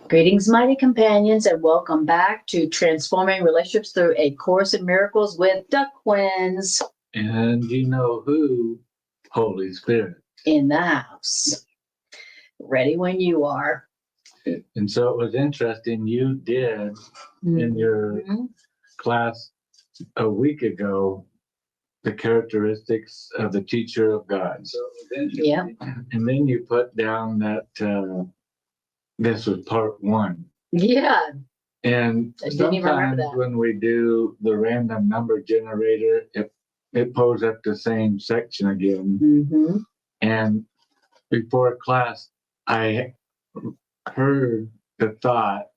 Greetings, mighty companions, and welcome back to Transforming Relationships Through a Course in Miracles with the Quinns. And you know who? Holy Spirit. In the house. Ready when you are. And so it was interesting. You did in your class a week ago the characteristics of the teacher of God. So Yeah. And then you put down that this was part 1. Yeah. And I didn't even remember sometimes that. when we do the random number generator, it pulls up the same section again. Mm-hmm. And before class, I heard the thought,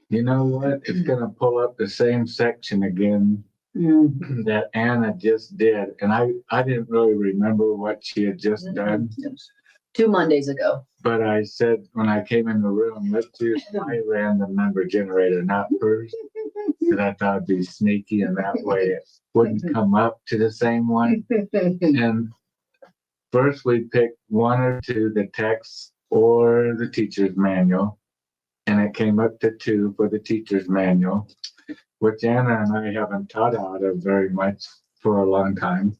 you know what? It's going to pull up the same section again that Anna just did. And I didn't really remember what she had just done. 2 Mondays ago. But I said, when I came in the room, let's use my random number generator, not first. Because I thought it'd be sneaky, and that way it wouldn't come up to the same one. And first we picked 1 or 2, the text or the teacher's manual. And it came up to 2 for the teacher's manual, which Anna and I haven't taught out of very much for a long time.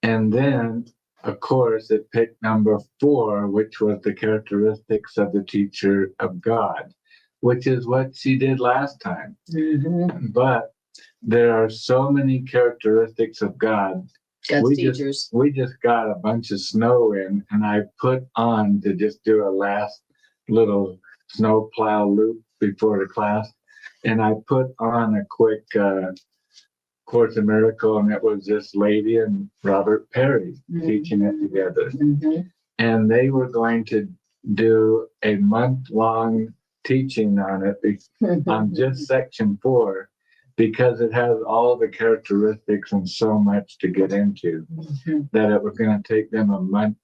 And then, of course, it picked number 4, which was the characteristics of the teacher of God, which is what she did last time. Mm-hmm. But there are so many characteristics of God. God's teachers. We just got a bunch of snow in, and I put on to just do a last little snow plow loop before the class. And I put on a quick Course in Miracle, and it was this lady and Robert Perry teaching it together. Mm-hmm. And they were going to do a month-long teaching on it, on just section 4, because it has all the characteristics and so much to get into that it was going to take them a month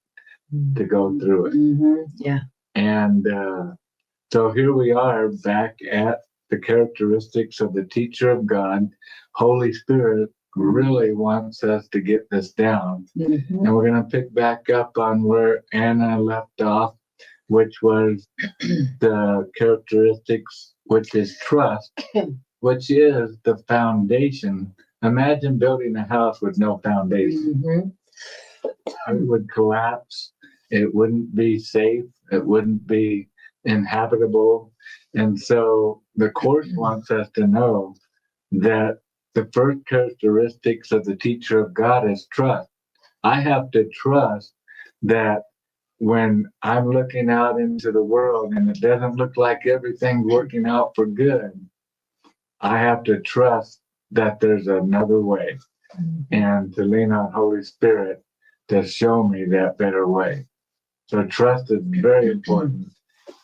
to go through it. Mm-hmm. Yeah. And so here we are back at the characteristics of the teacher of God. Holy Spirit really wants us to get this down. Mm-hmm. And we're going to pick back up on where Anna left off, which was the characteristics, which is trust, which is the foundation. Imagine building a house with no foundation. Mm-hmm. It would collapse. It wouldn't be safe. It wouldn't be inhabitable. And so the Course wants us to know that the first characteristics of the teacher of God is trust. I have to trust that when I'm looking out into the world and it doesn't look like everything's working out for good, I have to trust that there's another way, and to lean on Holy Spirit to show me that better way. So trust is very important.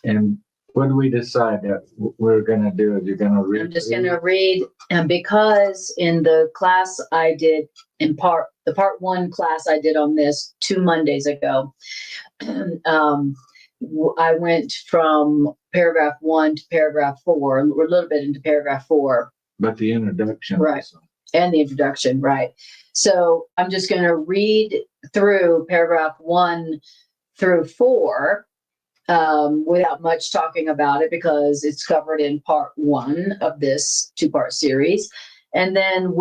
And what do we decide that we're going to do? Is you're going to read? I'm just going to read, and because in the class I did, the part 1 class I did on this 2 Mondays ago, I went from paragraph 1 to paragraph 4. We're a little bit into paragraph 4. But the introduction. Right. Also. And the introduction, right. So I'm just going to read through paragraph 1 through 4 without much talking about it, because it's covered in part 1 of this 2-part series. And then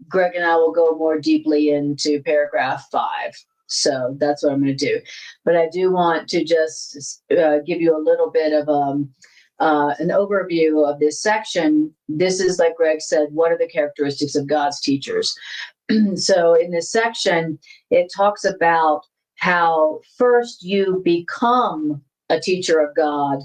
Greg and I will go more deeply into paragraph 5. So that's what I'm going to do. But I do want to just give you a little bit of an overview of this section. This is, like Greg said, what are the characteristics of God's teachers? So in this section, it talks about how first you become a teacher of God,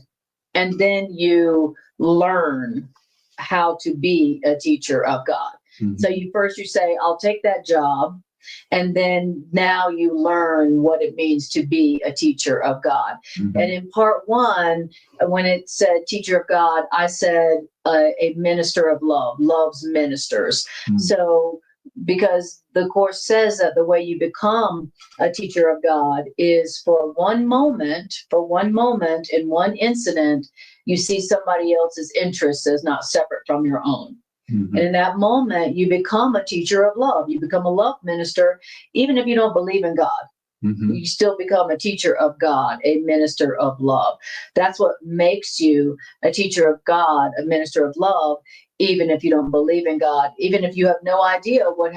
and then you learn how to be a teacher of God. Mm-hmm. So you say, I'll take that job. And then now you learn what it means to be a teacher of God. Mm-hmm. And in part 1, when it said teacher of God, I said a minister of love, love's ministers. Mm-hmm. So because the Course says that the way you become a teacher of God is for one moment, in one incident, you see somebody else's interests as not separate from your own. Mm-hmm. And in that moment, you become a teacher of love. You become a love minister, even if you don't believe in God. You still become a teacher of God, a minister of love. That's what makes you a teacher of God, a minister of love, even if you don't believe in God, even if you have no idea what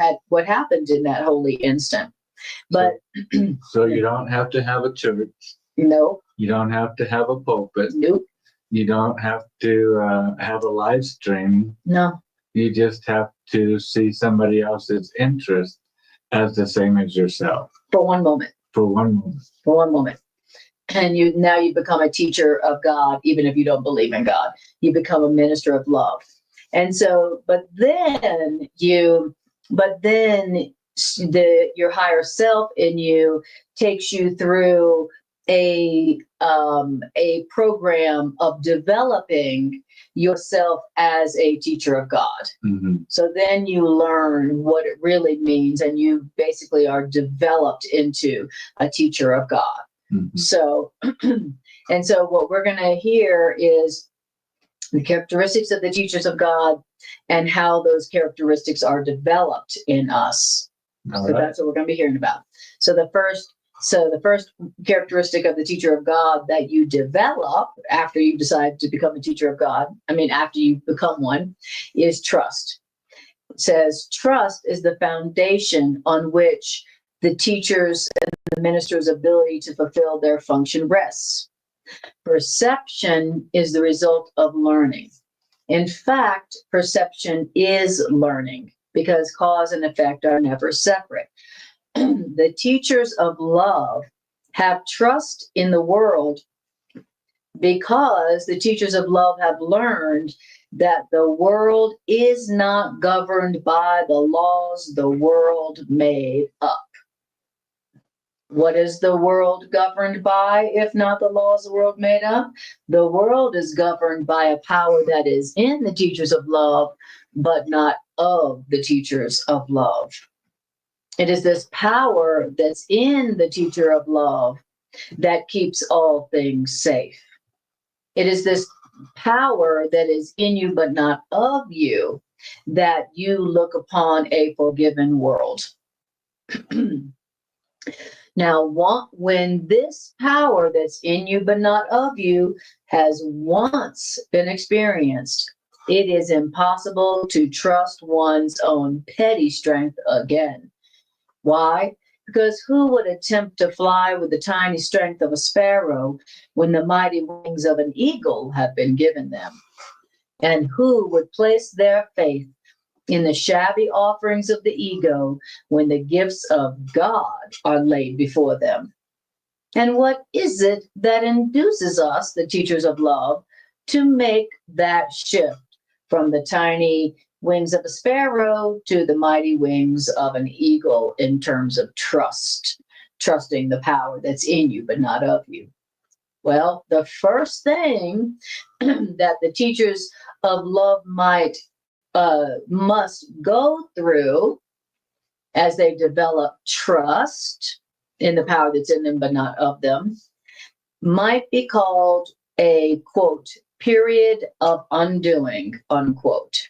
happened in that holy instant. But so you don't have to have a church. No. You don't have to have a pulpit. Nope. You don't have to have a live stream. No. You just have to see somebody else's interest as the same as yourself. For one moment. For one moment. For one moment. And you become a teacher of God, even if you don't believe in God. You become a minister of love. And so, but then your higher self in you takes you through a program of developing yourself as a teacher of God. Mm-hmm. So then you learn what it really means, and you basically are developed into a teacher of God. Mm-hmm. So, and so what we're going to hear is the characteristics of the teachers of God and how those characteristics are developed in us. All so right. That's what we're going to be hearing about. So the first characteristic of the teacher of God that you develop after you decide to become a teacher of God, after you become one, is trust. It says trust is the foundation on which the teachers and the minister's ability to fulfill their function rests. Perception is the result of learning. In fact, perception is learning because cause and effect are never separate. The teachers of love have trust in the world because the teachers of love have learned that the world is not governed by the laws the world made up. What is the world governed by, if not the laws the world made up? The world is governed by a power that is in the teachers of love, but not of the teachers of love. It is this power that's in the teacher of love that keeps all things safe. It is this power that is in you, but not of you, that you look upon a forgiven world. Now, when this power that's in you but not of you has once been experienced, it is impossible to trust one's own petty strength again. Why? Because who would attempt to fly with the tiny strength of a sparrow when the mighty wings of an eagle have been given them? And who would place their faith in the shabby offerings of the ego when the gifts of God are laid before them? And what is it that induces us, the teachers of love, to make that shift from the tiny wings of a sparrow to the mighty wings of an eagle in terms of trusting the power that's in you but not of you? Well, the first thing that the teachers of love must go through as they develop trust in the power that's in them but not of them might be called a, quote, period of undoing, unquote.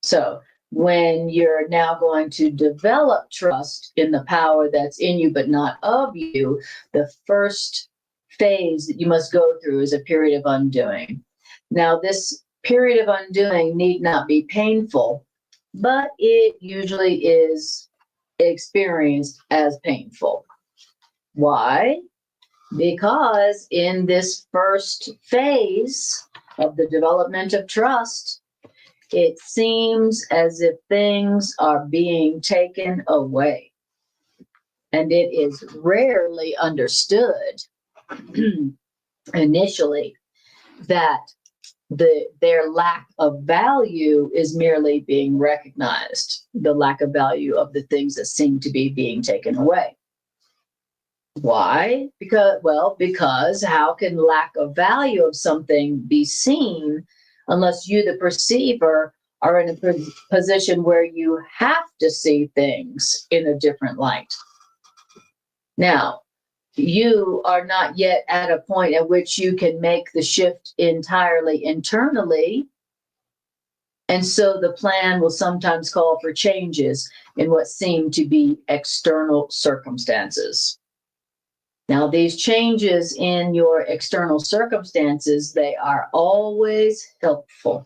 So when you're now going to develop trust in the power that's in you but not of you, the first phase that you must go through is a period of undoing. Now, this period of undoing need not be painful, but it usually is experienced as painful. Why? Because in this first phase of the development of trust, it seems as if things are being taken away. And it is rarely understood initially that their lack of value is merely being recognized, the lack of value of the things that seem to be being taken away. Why? Because how can lack of value of something be seen unless you, the perceiver, are in a position where you have to see things in a different light? Now, you are not yet at a point at which you can make the shift entirely internally. And so the plan will sometimes call for changes in what seem to be external circumstances. Now, these changes in your external circumstances, they are always helpful.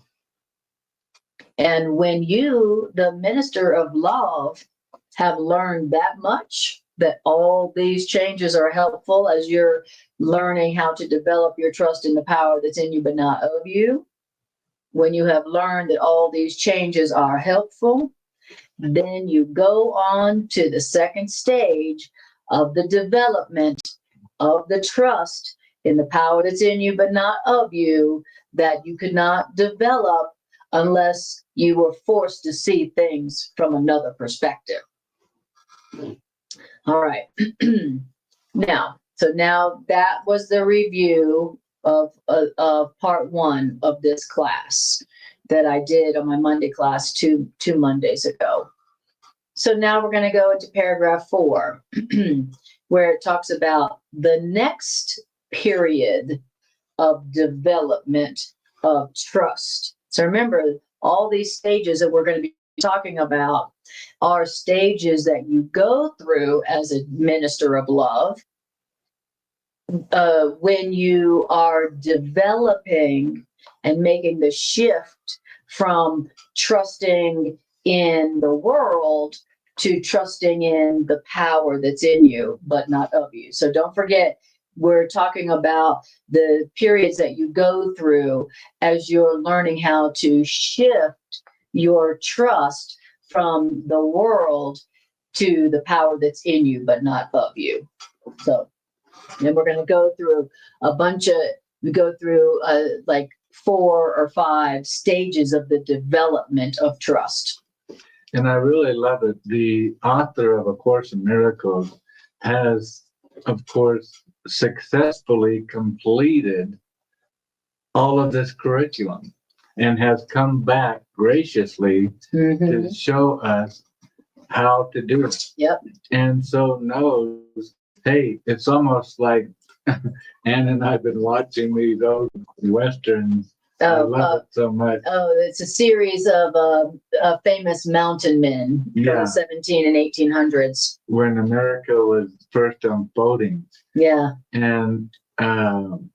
And when you, the minister of love, have learned that much, that all these changes are helpful as you're learning how to develop your trust in the power that's in you but not of you, when you have learned that all these changes are helpful, then you go on to the second stage of the development of the trust in the power that's in you but not of you, that you could not develop unless you were forced to see things from another perspective. All right. Now that was the review of part one of this class that I did on my Monday class two Mondays ago. So now we're going to go into paragraph 4, where it talks about the next period of development of trust. So remember, all these stages that we're going to be talking about are stages that you go through as a minister of love when you are developing and making the shift from trusting in the world to trusting in the power that's in you but not of you. So don't forget, we're talking about the periods that you go through as you're learning how to shift your trust from the world to the power that's in you but not of you. So then we're going to go through like 4 or 5 stages of the development of trust. And I really love it. The author of A Course in Miracles has, of course, successfully completed all of this curriculum and has come back graciously to show us how to do it. Yep. And so knows, hey, it's almost like Ann and I have been watching these old Westerns. I love it so much. Oh, it's a series of famous mountain men from the 17 and 1800s. When America was first unfolding. Yeah. And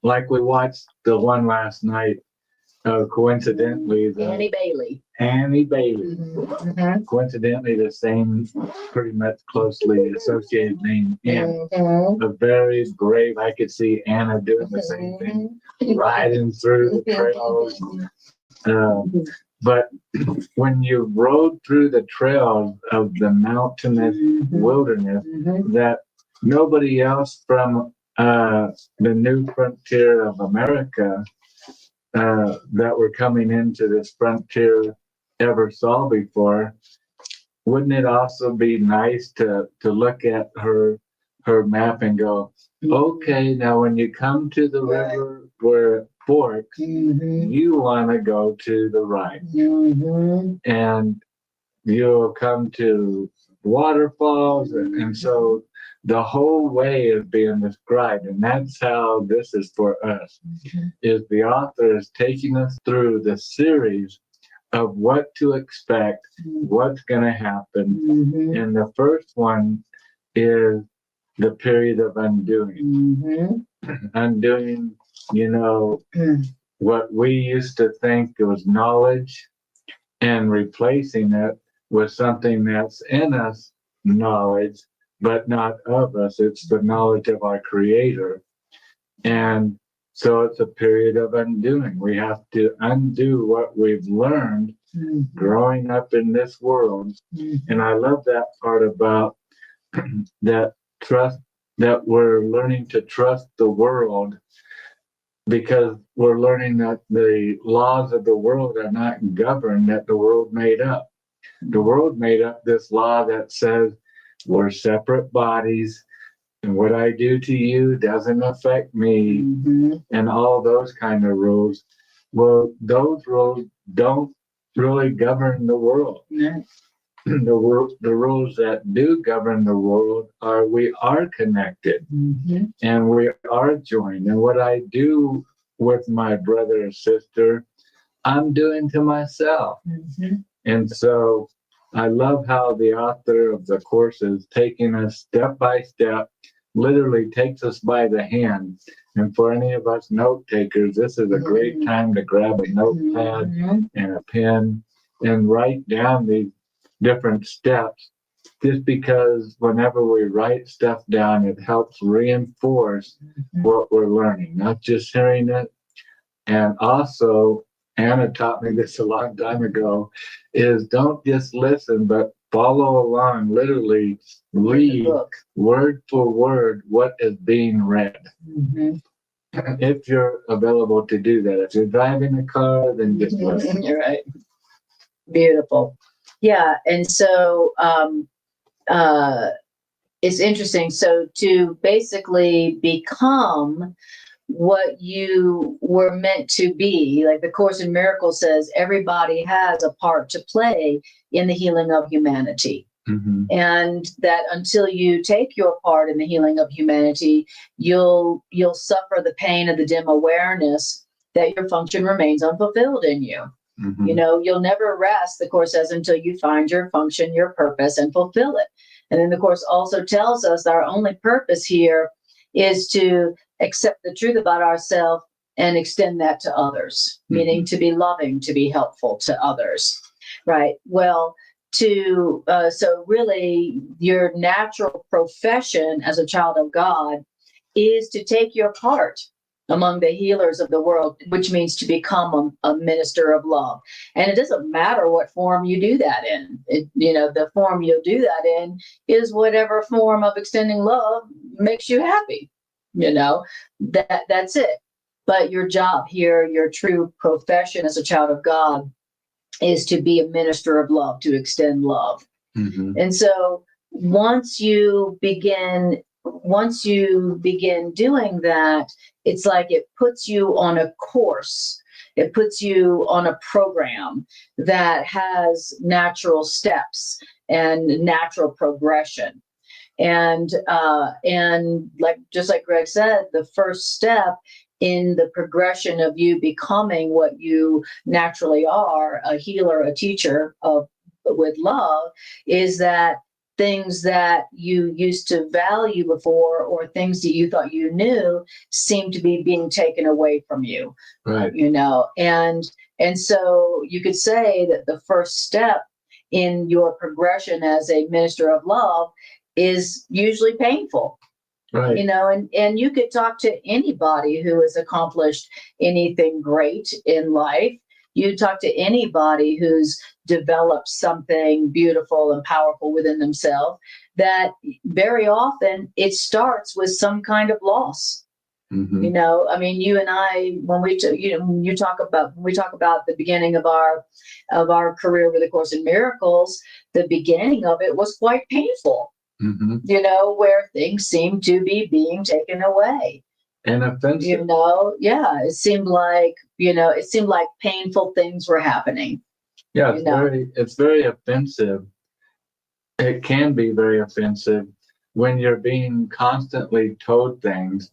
like we watched the one last night, coincidentally, Annie Bailey. Mm-hmm. Coincidentally, the same, pretty much closely associated name. A very brave. I could see Anna doing the same thing, riding through the trails. But when you rode through the trails of the mountainous wilderness, that nobody else from the new frontier of America that were coming into this frontier ever saw before, wouldn't it also be nice to look at her map and go, okay, now when you come to the river where it forks, you want to go to the right. And you'll come to waterfalls. And so the whole way is being described. And that's how this is for us, is the author is taking us through the series of what to expect, what's going to happen. And the first one is the period of undoing. Undoing, what we used to think was knowledge and replacing it with something that's in us, knowledge, but not of us. It's the knowledge of our Creator. And so it's a period of undoing. We have to undo what we've learned growing up in this world. And I love that part about that trust, that we're learning to trust the world, because we're learning that the laws of the world are not governed, that the world made up. The world made up this law that says we're separate bodies, and what I do to you doesn't affect me, and all those kind of rules. Well, those rules don't really govern the world. The rules that do govern the world are we are connected and we are joined. And what I do with my brother or sister, I'm doing to myself. And so I love how the author of the course is taking us step by step literally takes us by the hand. And for any of us note takers, this is a great time to grab a notepad and a pen and write down these different steps, just because whenever we write stuff down, it helps reinforce what we're learning, not just hearing it. And also, Anna taught me this a long time ago, is don't just listen, but follow along, literally read word for word what is being read. If you're available to do that. If you're driving a car, then just listen. You're right. Beautiful. Yeah. And so it's interesting. So to basically become what you were meant to be, like the Course in Miracles says, everybody has a part to play in the healing of humanity. And that until you take your part in the healing of humanity, you'll suffer the pain of the dim awareness that your function remains unfulfilled in you. You know, you'll never rest, the Course says, until you find your function, your purpose, and fulfill it. And then the Course also tells us that our only purpose here is to accept the truth about ourselves and extend that to others, meaning to be loving, to be helpful to others, right? Well, so really your natural profession as a child of God is to take your part among the healers of the world, which means to become a minister of love. And it doesn't matter what form you do that in. The form you'll do that in is whatever form of extending love makes you happy. That's it. But your job here, your true profession as a child of God, is to be a minister of love, to extend love. And so once you begin doing that, it's like it puts you on a course. It puts you on a program that has natural steps and natural progression. And just like Greg said, the first step in the progression of you becoming what you naturally are, a healer, a teacher with love, is that things that you used to value before or things that you thought you knew seem to be being taken away from you. Right. And so you could say that the first step in your progression as a minister of love is usually painful. Right. And you could talk to anybody who has accomplished anything great in life. You talk to anybody who's developed something beautiful and powerful within themselves, that very often it starts with some kind of loss. You and I, when we talk about the beginning of our career with the Course in Miracles, the beginning of it was quite painful. Where things seem to be being taken away. And offensive. It seemed like painful things were happening. Yeah, it's very offensive. It can be very offensive when you're being constantly told things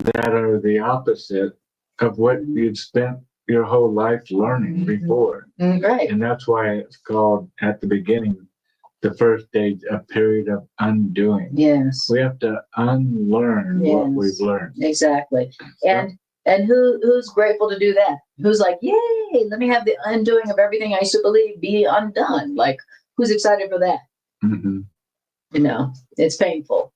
that are the opposite of what you'd spent your whole life learning before. Right. And that's why it's called, at the beginning, the first stage, a period of undoing. Yes. We have to unlearn what we've learned. Exactly. And who's grateful to do that? Who's like, yay, let me have the undoing of everything I used to believe be undone. Like, who's excited for that? It's painful.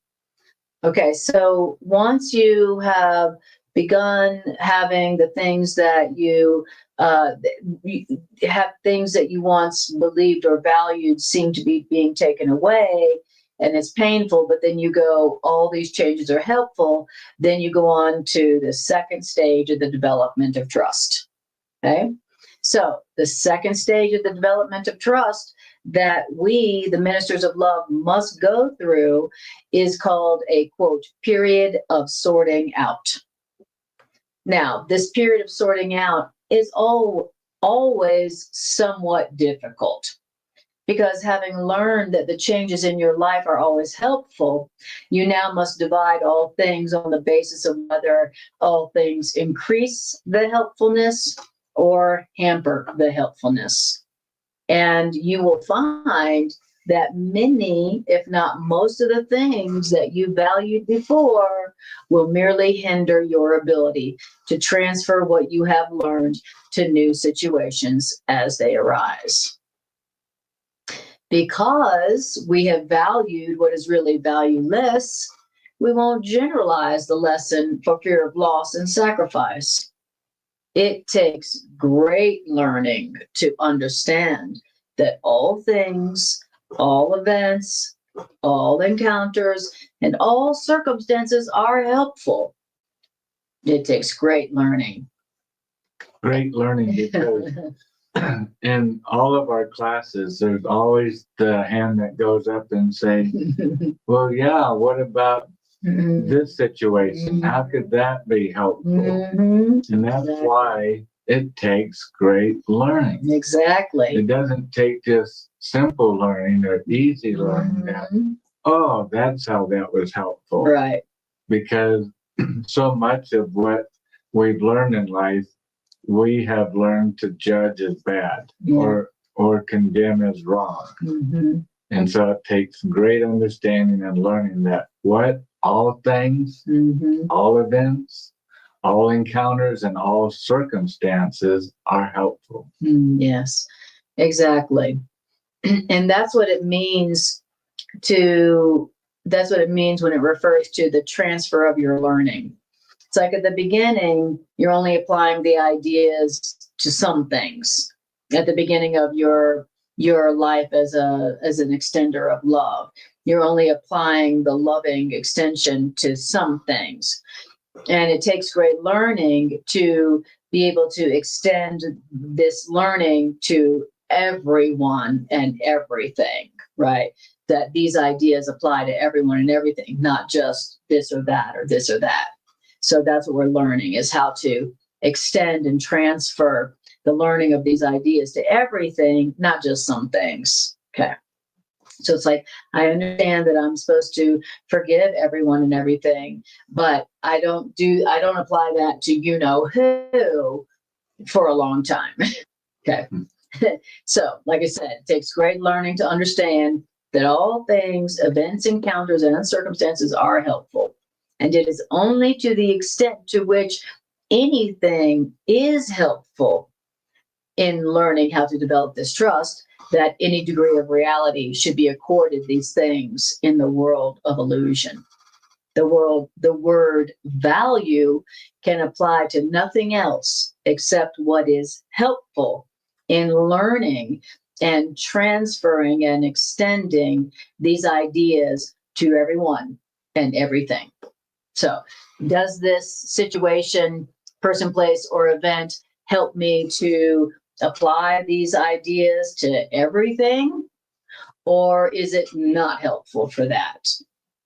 Okay, so once you have begun having the things that you have things that you once believed or valued seem to be being taken away, and it's painful, but then you go, all these changes are helpful, then you go on to the second stage of the development of trust. Okay, so the second stage of the development of trust that we, the ministers of love, must go through is called a, quote, period of sorting out. Now, this period of sorting out is always somewhat difficult, because having learned that the changes in your life are always helpful, you now must divide all things on the basis of whether all things increase the helpfulness or hamper the helpfulness. And you will find that many, if not most of the things that you valued before will merely hinder your ability to transfer what you have learned to new situations as they arise. Because we have valued what is really valueless, we won't generalize the lesson for fear of loss and sacrifice. It takes great learning to understand that all things, all events, all encounters, and all circumstances are helpful. It takes great learning. Great learning, because in all of our classes, there's always the hand that goes up and say, well, yeah, what about this situation? How could that be helpful? And that's why it takes great learning. Exactly. It doesn't take just simple learning or easy learning that, oh, that's how that was helpful. Right. Because so much of what we've learned in life, we have learned to judge as bad or condemn as wrong. And so it takes great understanding and learning that what all things, all events, all encounters, and all circumstances are helpful. Yes, exactly. And that's what it means that's what it means when it refers to the transfer of your learning. It's like at the beginning, you're only applying the ideas to some things. At the beginning of your life as an extender of love, you're only applying the loving extension to some things. And it takes great learning to be able to extend this learning to everyone and everything, right? That these ideas apply to everyone and everything, not just this or that or this or that. So that's what we're learning, is how to extend and transfer the learning of these ideas to everything, not just some things. Okay. So it's like, I understand that I'm supposed to forgive everyone and everything, but I don't apply that to you know who for a long time. Okay. So, like I said, it takes great learning to understand that all things, events, encounters, and circumstances are helpful. And it is only to the extent to which anything is helpful in learning how to develop this trust that any degree of reality should be accorded these things in the world of illusion. The word value can apply to nothing else except what is helpful in learning and transferring and extending these ideas to everyone and everything. So, does this situation, person, place, or event help me to apply these ideas to everything? Or is it not helpful for that?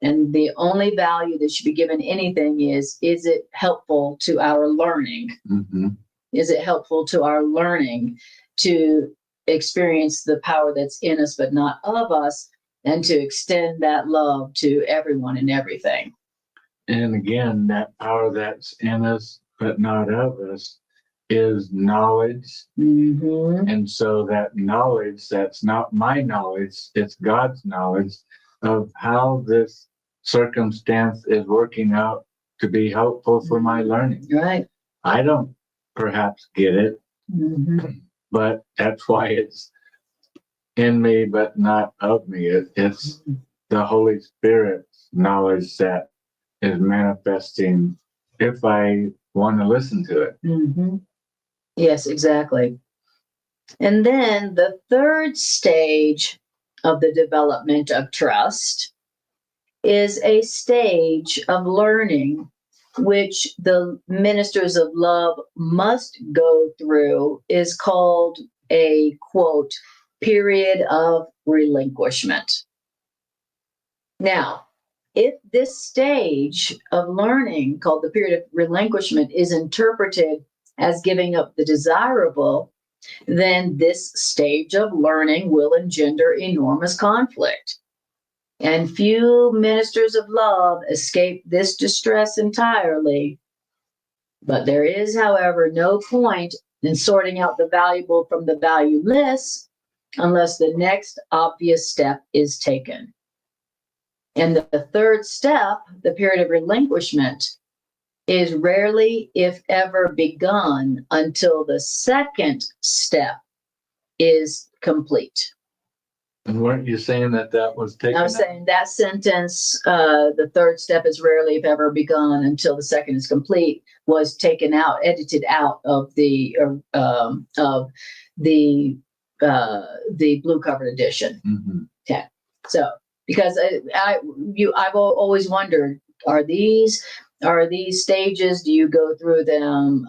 And the only value that should be given anything is it helpful to our learning? Is it helpful to our learning to experience the power that's in us but not of us, and to extend that love to everyone and everything? And again, that power that's in us but not of us is knowledge. And so that knowledge, that's not my knowledge, it's God's knowledge of how this circumstance is working out to be helpful for my learning. Right. I don't perhaps get it, but that's why it's in me but not of me. It's the Holy Spirit's knowledge that is manifesting if I want to listen to it. Yes, exactly. And then the third stage of the development of trust is a stage of learning which the ministers of love must go through, is called a, quote, period of relinquishment. Now, if this stage of learning, called the period of relinquishment, is interpreted as giving up the desirable, then this stage of learning will engender enormous conflict. And few ministers of love escape this distress entirely. But there is, however, no point in sorting out the valuable from the valueless unless the next obvious step is taken. And the third step, the period of relinquishment, is rarely, if ever, begun until the second step is complete. And weren't you saying that was taken I was saying that sentence, the third step is rarely, if ever, begun until the second is complete, was taken out, edited out of the blue covered edition. Mm-hmm. Okay, so because I've always wondered, are these stages, do you go through them,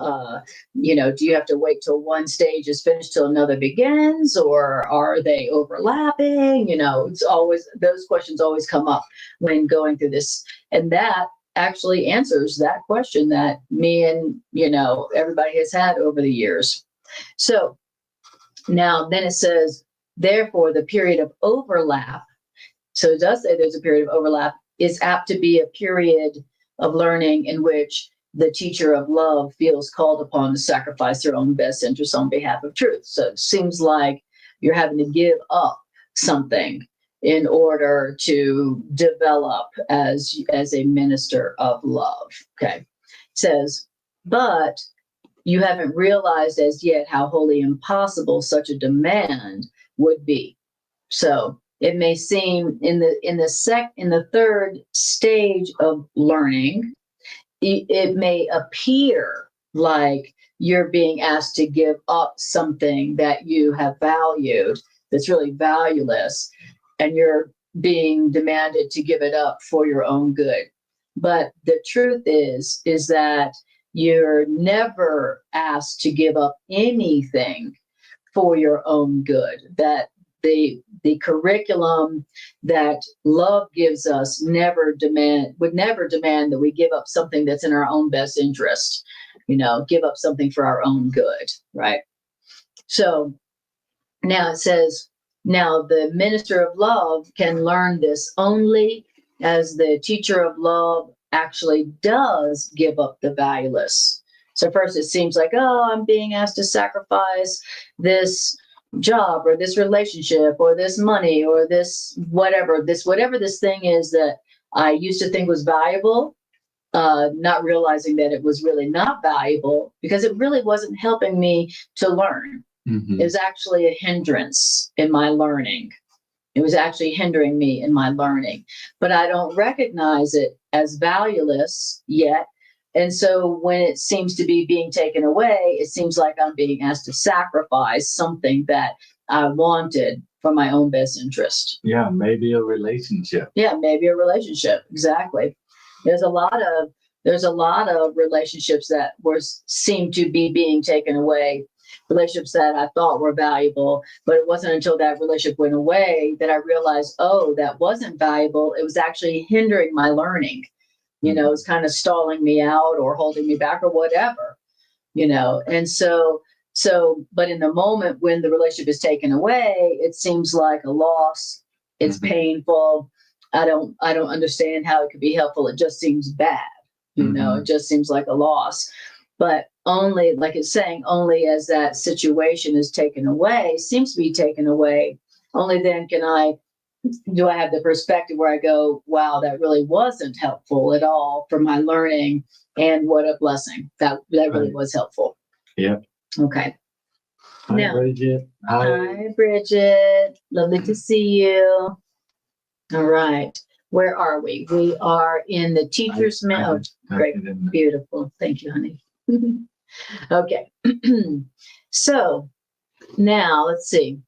do you have to wait till one stage is finished till another begins, or are they overlapping? It's always, those questions always come up when going through this, and that actually answers that question that me and everybody has had over the years. So now then it says, therefore the period of overlap, so it does say there's a period of overlap, is apt to be a period of learning in which the teacher of love feels called upon to sacrifice their own best interests on behalf of truth. So it seems like you're having to give up something in order to develop as a minister of love. Okay. It says, but you haven't realized as yet how wholly impossible such a demand would be. So it may seem in the third stage of learning, it may appear like you're being asked to give up something that you have valued that's really valueless, and you're being demanded to give it up for your own good. But the truth is that you're never asked to give up anything for your own good. That the curriculum that love gives us would never demand that we give up something that's in our own best interest, give up something for our own good, right? So now it says, now the minister of love can learn this only as the teacher of love actually does give up the valueless. So first it seems like, I'm being asked to sacrifice this job or this relationship or this money or this whatever this thing is that I used to think was valuable, not realizing that it was really not valuable because it really wasn't helping me to learn. Mm-hmm. It was actually a hindrance in my learning. It was actually hindering me in my learning, but I don't recognize it as valueless yet. And so when it seems to be being taken away, it seems like I'm being asked to sacrifice something that I wanted for my own best interest. Yeah, maybe a relationship. Yeah, maybe a relationship. Exactly. There's a lot of relationships that seem to be being taken away. Relationships that I thought were valuable, but it wasn't until that relationship went away that I realized, that wasn't valuable. It was actually hindering my learning. It's kind of stalling me out or holding me back or whatever, and so, but in the moment when the relationship is taken away, it seems like a loss. It's mm-hmm. painful. I don't understand how it could be helpful. It just seems bad. It just seems like a loss, but only, like it's saying, only as that situation is taken away, seems to be taken away, only then do I have the perspective where I go, wow, that really wasn't helpful at all for my learning, and what a blessing. That really was helpful. Yeah. Okay. Hi, Bridget. Hi, Bridget. Lovely to see you. All right. Where are we? We are in the teacher's manual. Great. Beautiful. Thank you, honey. Okay. So now let's see.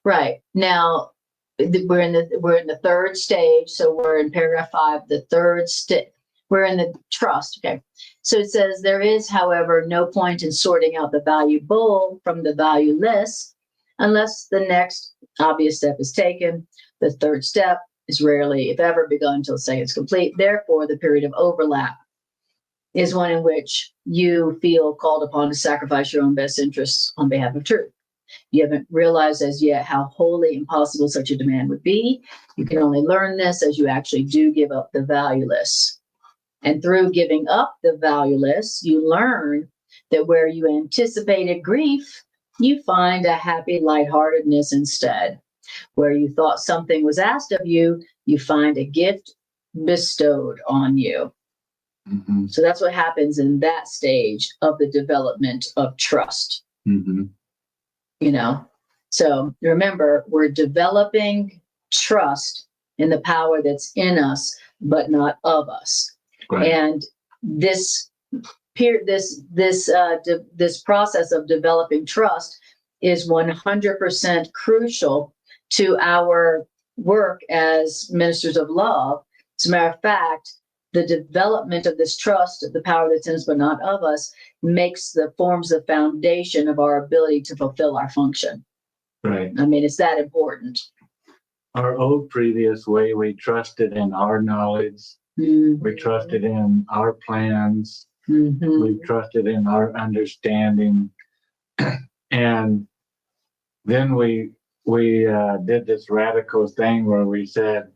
Right. Now, we're in the third stage, so we're in paragraph 5, the third we're in the trust. Okay, so it says, there is, however, no point in sorting out the valuable from the valueless unless the next obvious step is taken. The third step is rarely, if ever, begun until the second is complete. Therefore, the period of overlap is one in which you feel called upon to sacrifice your own best interests on behalf of truth. You haven't realized as yet how wholly impossible such a demand would be. You can only learn this as you actually do give up the valueless. And through giving up the valueless, you learn that where you anticipated grief, you find a happy lightheartedness instead. Where you thought something was asked of you, you find a gift bestowed on you. Mm-hmm. So that's what happens in that stage of the development of trust. Mm-hmm. You know, so remember, we're developing trust in the power that's in us, but not of us. Right. And this process of developing trust is 100% crucial to our work as ministers of love. As a matter of fact, the development of this trust, the power that's in us but not of us, forms the foundation of our ability to fulfill our function. Right. I mean, it's that important. Our old previous way, we trusted in our knowledge. Mm-hmm. We trusted in our plans. Mm-hmm. We trusted in our understanding. And then we did this radical thing where we said,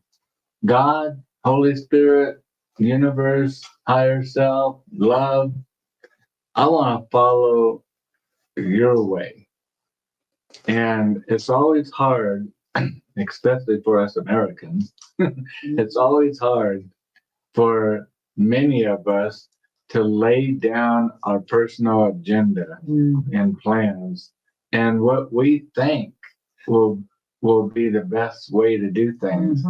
God, Holy Spirit, universe, higher self, love, I want to follow your way. And it's always hard, especially for us Americans, it's always hard for many of us to lay down our personal agenda and plans and what we think will be the best way to do things.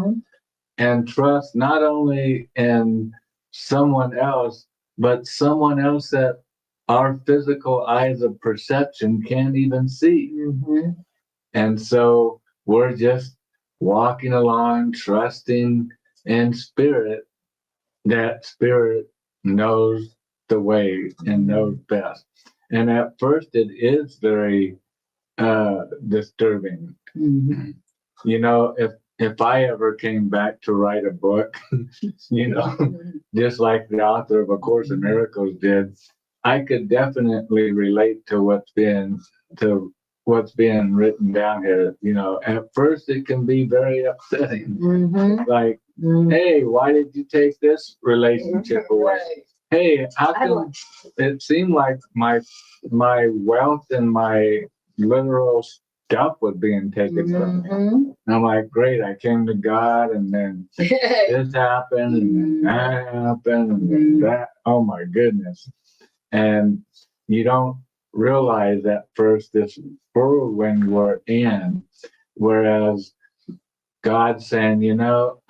And trust not only in someone else, but someone else that our physical eyes of perception can't even see. And so we're just walking along, trusting in spirit, that spirit knows the way and knows best. And at first it is very disturbing. You know, if I ever came back to write a book, you know, just like the author of A Course in Miracles did, I could definitely relate to what's being written down here. You know, at first it can be very upsetting. Like, hey, why did you take this relationship away? Hey, how come it seemed like my wealth and my literal stuff was being taken from me? And I'm like, great, I came to God, and then this happened, and then that happened, and then that. Oh my goodness! And you don't realize at first this whirlwind we're in, whereas God's saying, you know,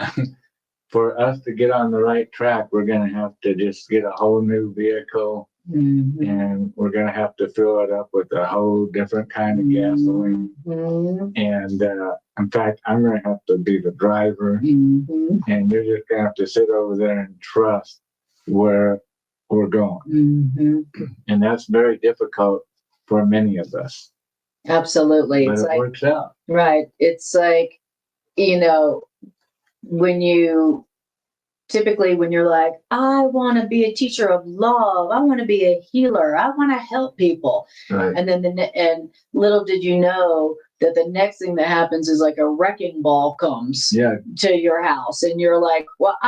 for us to get on the right track, we're going to have to just get a whole new vehicle, and we're going to have to fill it up with a whole different kind of gasoline. And in fact, I'm going to have to be the driver, and you're just going to have to sit over there and trust where we're going. And that's very difficult for many of us. Absolutely. But it works out. Right. It's like, you know, when you're like, I want to be a teacher of love, I want to be a healer, I want to help people. Right. And then and little did you know that the next thing that happens is like a wrecking ball comes to your house, and you're like, well,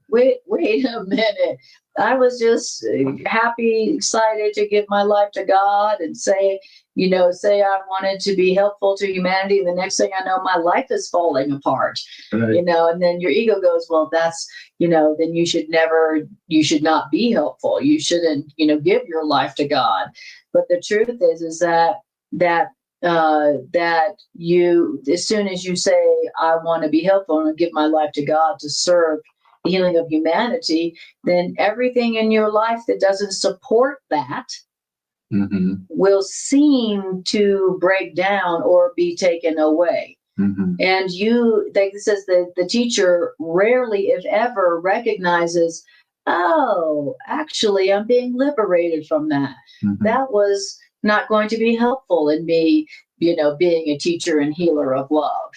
wait a minute. I was just happy, excited to give my life to God and say I wanted to be helpful to humanity. And the next thing I know, my life is falling apart, and then your ego goes, well, that's, then you should not be helpful. You shouldn't, give your life to God. But the truth is that you, as soon as you say, I want to be helpful and give my life to God to serve the healing of humanity, then everything in your life that doesn't support that will seem to break down or be taken away. And you, like it says, the teacher rarely, if ever, recognizes, oh, actually, I'm being liberated from that. That was not going to be helpful in me, being a teacher and healer of love.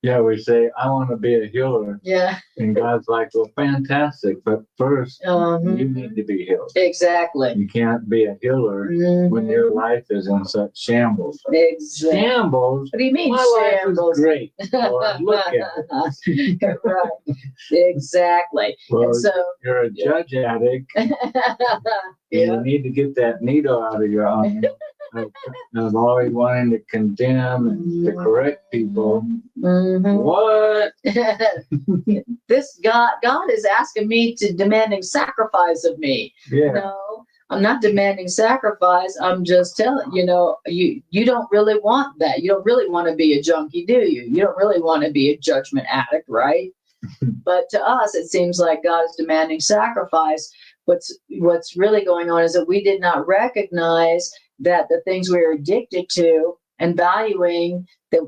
Yeah, we say, I want to be a healer. Yeah. And God's like, well, fantastic. But first, you need to be healed. Exactly. You can't be a healer when your life is in such shambles. Exactly. Shambles? What do you mean, my shambles? Life is great. Lord, look at it. Right. Exactly. Well, and so, you're a judge addict. You need to get that needle out of your arm. of always wanting to condemn and to correct people. What? This God is asking me to demanding sacrifice of me. Yeah. No, I'm not demanding sacrifice. I'm just telling, you don't really want that. You don't really want to be a junkie, do you? You don't really want to be a judgment addict, right? But to us, it seems like God is demanding sacrifice. What's really going on is that we did not recognize that the things we were addicted to and valuing that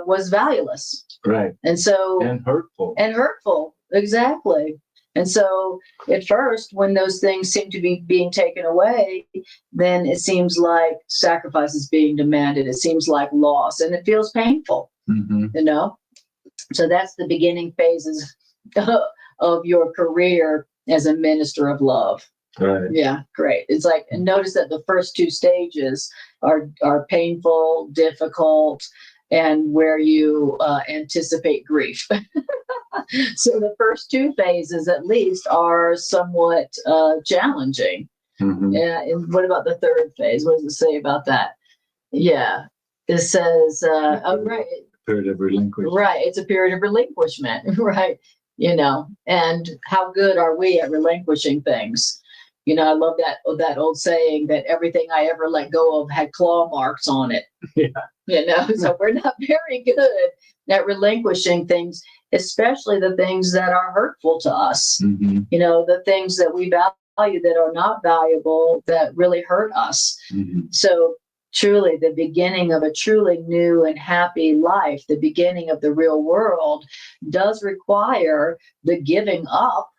was valueless. Right. And so and hurtful. Exactly. And so at first, when those things seem to be being taken away, then it seems like sacrifice is being demanded. It seems like loss, and it feels painful. So that's the beginning phases of your career as a minister of love. Right. Yeah, great. It's like, and notice that the first two stages are painful, difficult, and where you anticipate grief. So the first two phases, at least, are somewhat challenging. And what about the third phase? What does it say about that? Yeah, it says, right. Period of relinquishment. Right, it's a period of relinquishment, right? And how good are we at relinquishing things? I love that old saying that everything I ever let go of had claw marks on it. Yeah. So we're not very good at relinquishing things, especially the things that are hurtful to us. The things that we value that are not valuable, that really hurt us. So truly, the beginning of a truly new and happy life, the beginning of the real world, does require the giving up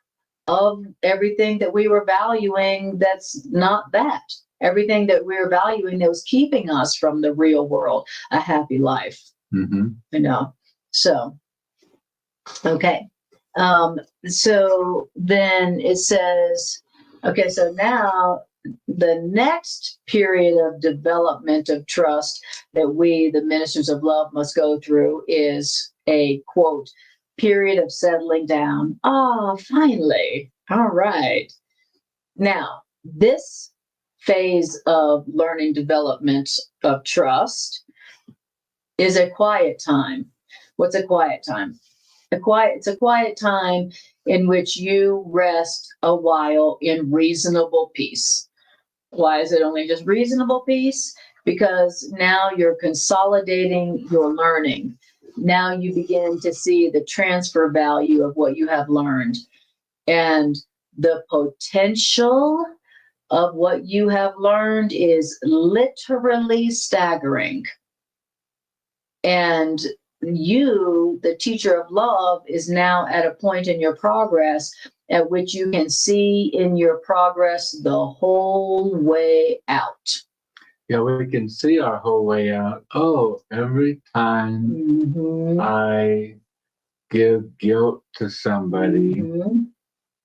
of everything that we were valuing that's not that. Everything that we were valuing that was keeping us from the real world, a happy life. So, okay. So then it says, okay, so now the next period of development of trust that we, the ministers of love, must go through is a, quote, period of settling down. Finally. All right. Now, this phase of learning development of trust is a quiet time. What's a quiet time? It's a quiet time in which you rest a while in reasonable peace. Why is it only just reasonable peace? Because now you're consolidating your learning. Now you begin to see the transfer value of what you have learned. And the potential of what you have learned is literally staggering. And you, the teacher of love, is now at a point in your progress at which you can see in your progress the whole way out. Yeah, we can see our whole way out. Every time I give guilt to somebody,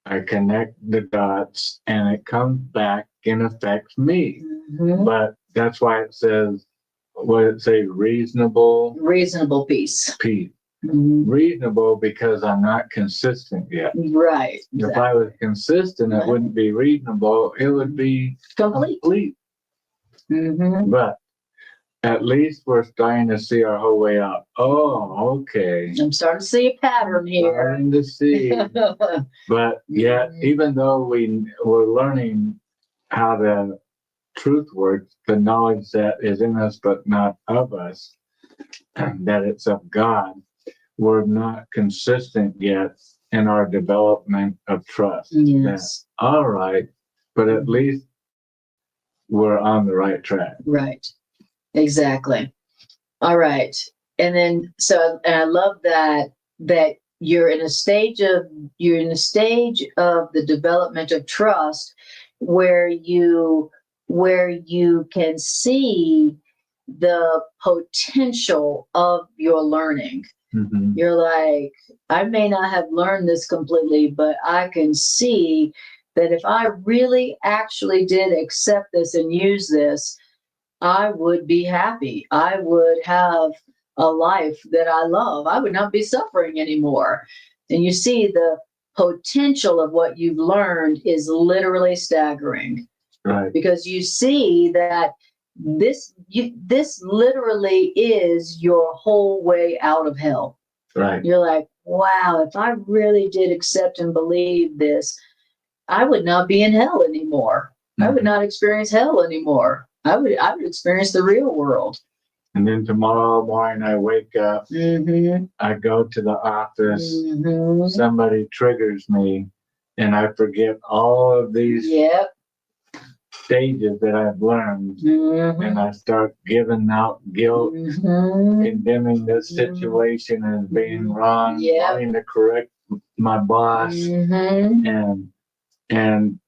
I connect the dots and it comes back and affects me. But that's why it says, what did it say? Reasonable peace. Reasonable because I'm not consistent yet. Right. Exactly. If I was consistent, it wouldn't be reasonable. It would be complete. But at least we're starting to see our whole way out. Okay. I'm starting to see a pattern here. Starting to see. But yet, even though we're learning how the truth works, the knowledge that is in us but not of us, that it's of God, we're not consistent yet in our development of trust. Yes. All right, but at least we're on the right track. Right. Exactly. All right. And then, and I love that you're in a stage of the development of trust where you can see the potential of your learning. You're like, I may not have learned this completely, but I can see that if I really actually did accept this and use this, I would be happy. I would have a life that I love. I would not be suffering anymore. And you see the potential of what you've learned is literally staggering. Right. Because you see that this literally is your whole way out of hell. Right. You're like, wow, if I really did accept and believe this, I would not be in hell anymore. I would not experience hell anymore. I would experience the real world. And then tomorrow morning I wake up, I go to the office, somebody triggers me, and I forget all of these stages that I've learned, and I start giving out guilt, condemning this situation as being wrong, wanting to correct my boss, and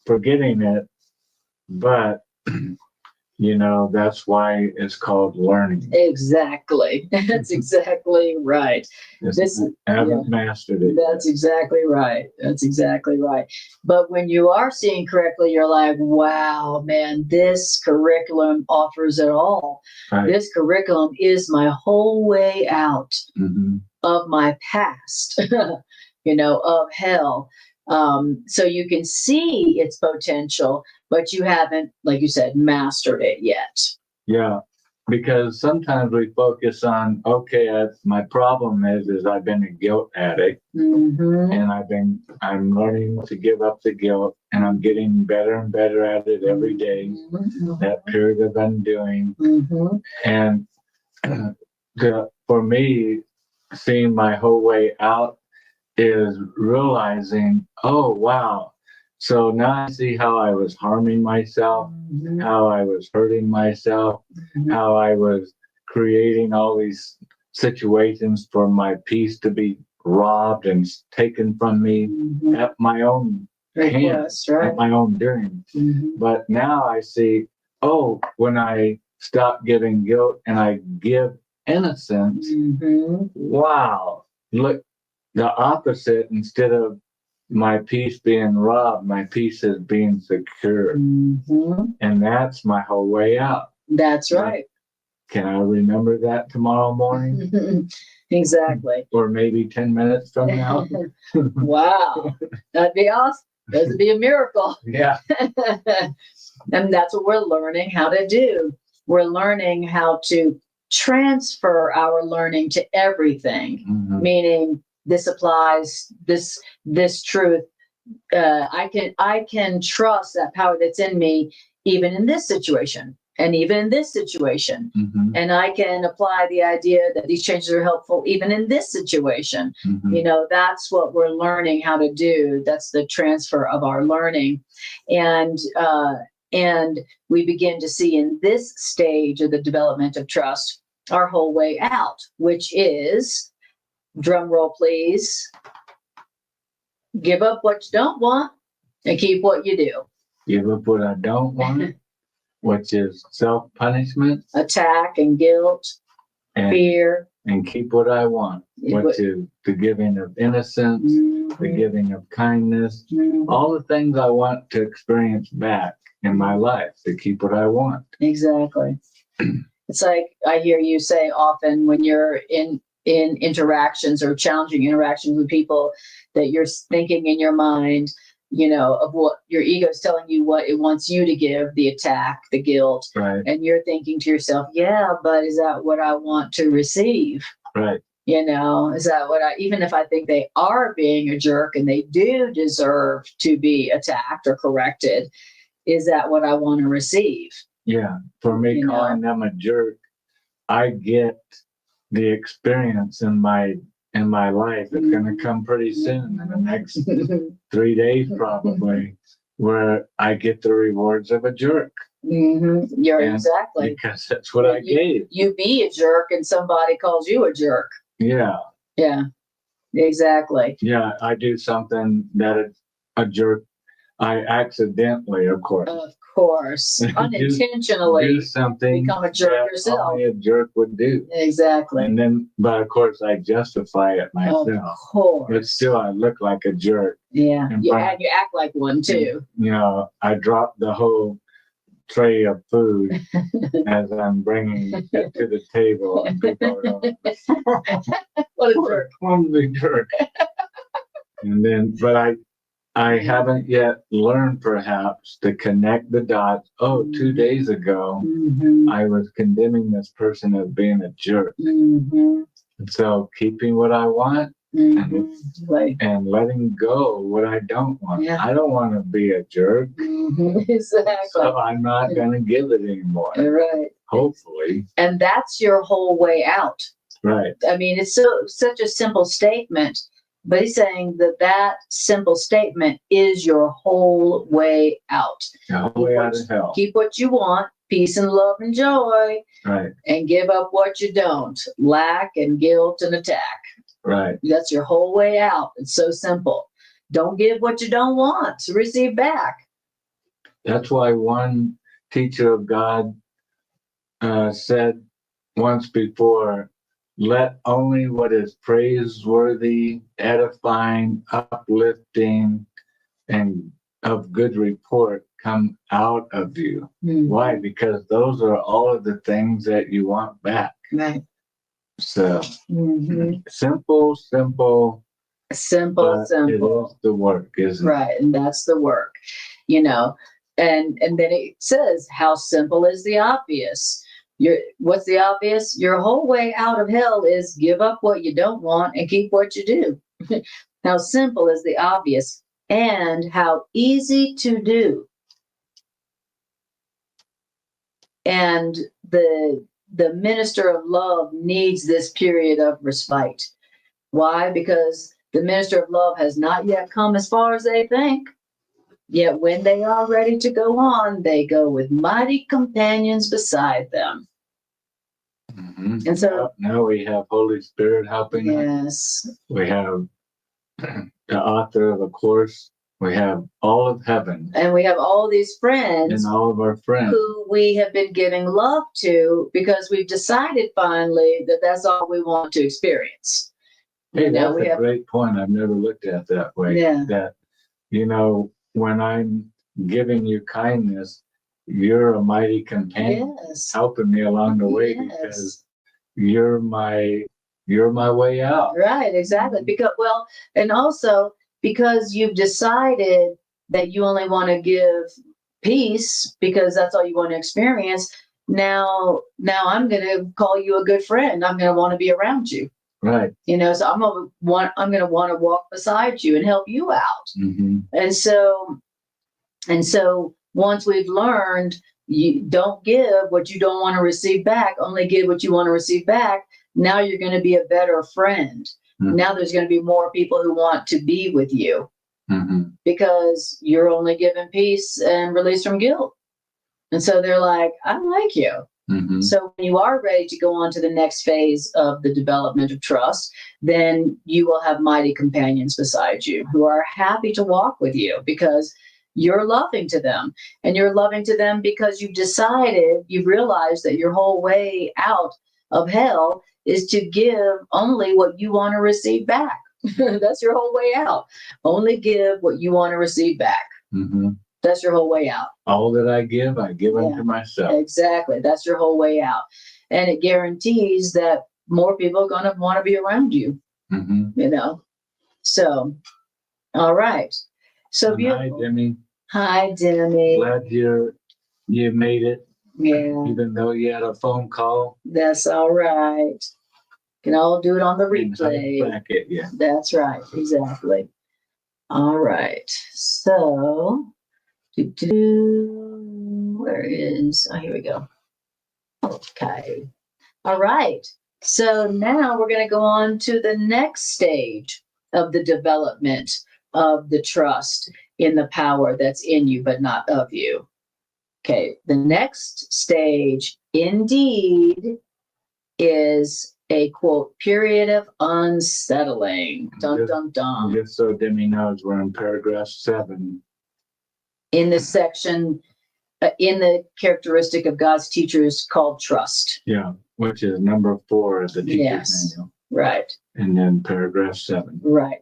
forgetting it. But that's why it's called learning. Exactly. That's exactly right. I haven't mastered it. That's exactly right. That's exactly right. But when you are seeing correctly, you're like, wow, man, this curriculum offers it all. Right. This curriculum is my whole way out of my past, of hell. So you can see its potential, but you haven't, like you said, mastered it yet. Yeah, because sometimes we focus on, my problem is I've been a guilt addict, and I'm learning to give up the guilt, and I'm getting better and better at it every day. That period of undoing, and for me, seeing my whole way out is realizing, oh, wow. So now I see how I was harming myself, how I was hurting myself, how I was creating all these situations for my peace to be robbed and taken from me at my own hands, at my own doing. But now I see, when I stop giving guilt and I give innocence, wow, look, the opposite, instead of my peace being robbed, my peace is being secure. And that's my whole way out. That's right. Can I remember that tomorrow morning? Exactly. Or maybe 10 minutes from now? Wow. That'd be awesome. That'd be a miracle. Yeah. And that's what we're learning how to do. We're learning how to transfer our learning to everything, meaning this applies, this truth. I can trust that power that's in me, even in this situation, and even in this situation. And I can apply the idea that these changes are helpful, even in this situation. That's what we're learning how to do. That's the transfer of our learning, and we begin to see in this stage of the development of trust our whole way out, which is, drum roll please, give up what you don't want and keep what you do. Give up what I don't want, which is self-punishment, attack and guilt, and fear. And keep what I want, which is the giving of innocence, the giving of kindness, all the things I want to experience back in my life, to keep what I want. Exactly. It's like I hear you say often when you're in interactions or challenging interactions with people, that you're thinking in your mind, of what your ego is telling you, what it wants you to give, the attack, the guilt. Right. And you're thinking to yourself, yeah, but is that what I want to receive? Right. Is that what even if I think they are being a jerk and they do deserve to be attacked or corrected, is that what I want to receive? Yeah. For me, calling them a jerk, I get the experience in my life. It's going to come pretty soon, in the next 3 days probably, where I get the rewards of a jerk. Exactly. Because that's what I gave. You be a jerk and somebody calls you a jerk. Yeah. Yeah. Exactly. Yeah, I do something that a jerk, I accidentally, of course. Unintentionally do something become a jerk that yourself. Only a jerk would do. Exactly. And then, but of course, I justify it myself. Of course. But still, I look like a jerk. Yeah. And you act like one too. I drop the whole tray of food as I'm bringing it to the table. And people are what a jerk. Clumsy jerk. And then, but I haven't yet learned perhaps to connect the dots. Oh, 2 days ago, I was condemning this person as being a jerk. And so keeping what I want and letting go what I don't want. Yeah. I don't want to be a jerk. Exactly. So I'm not going to give it anymore. Right. Hopefully. And that's your whole way out. Right. I mean, it's such a simple statement, but he's saying that simple statement is your whole way out. The whole way out of hell. Keep what you want, peace and love and joy. Right. And give up what you don't, lack and guilt and attack. Right. That's your whole way out. It's so simple. Don't give what you don't want to receive back. That's why one teacher of God said once before, let only what is praiseworthy, edifying, uplifting, and of good report come out of you. Why? Because those are all of the things that you want back. Right. So simple. Simple. It is the work, isn't it? Right. And that's the work, and then it says, how simple is the obvious? What's the obvious? Your whole way out of hell is give up what you don't want and keep what you do. How simple is the obvious, and how easy to do. And the minister of love needs this period of respite. Why? Because the minister of love has not yet come as far as they think. Yet when they are ready to go on, they go with mighty companions beside them. And so now we have Holy Spirit helping us. We have the author of a course. We have all of heaven. And we have all these friends. And all of our friends. Who we have been giving love to because we've decided finally that that's all we want to experience. Hey, that's a great point. I've never looked at it that way. Yeah. That, when I'm giving you kindness, you're a mighty companion, helping me along the way because you're my way out. Right, exactly. And also because you've decided that you only want to give peace because that's all you want to experience. Now I'm going to call you a good friend. I'm going to want to be around you. Right. So I'm going to want to walk beside you and help you out. And so once we've learned, you don't give what you don't want to receive back, only give what you want to receive back. Now you're going to be a better friend. Now there's going to be more people who want to be with you because you're only given peace and release from guilt. And so they're like, I like you. So when you are ready to go on to the next phase of the development of trust, then you will have mighty companions beside you who are happy to walk with you because you're loving to them. And you're loving to them because you've realized that your whole way out of hell is to give only what you want to receive back. That's your whole way out. Only give what you want to receive back. That's your whole way out. All that I give unto myself. Exactly. That's your whole way out. And it guarantees that more people are going to want to be around you. So, all right. So beautiful. Hi, Demi. Hi, Demi. Glad you made it. Yeah. Even though you had a phone call. That's all right. Can all do it on the replay. Back at you. That's right. Exactly. All right. So, where is? Oh, here we go. Okay. All right. So now we're going to go on to the next stage of the development of the trust in the power that's in you, but not of you. Okay. The next stage, indeed, is a quote, period of unsettling. Dun, dun, dun. Just so Demi knows, we're in paragraph 7. In this section, in the characteristic of God's teachers called trust. Yeah, which is number 4 of the teacher's manual. Right. And then paragraph 7. Right.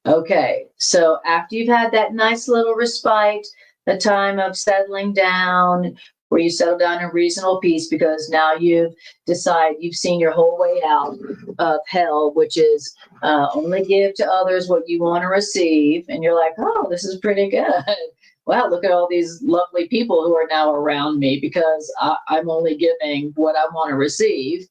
Okay. So after you've had that nice little respite, a time of settling down, where you settle down in reasonable peace because now you've seen your whole way out of hell, which is only give to others what you want to receive. And you're like, oh, this is pretty good. Wow, look at all these lovely people who are now around me because I'm only giving what I want to receive.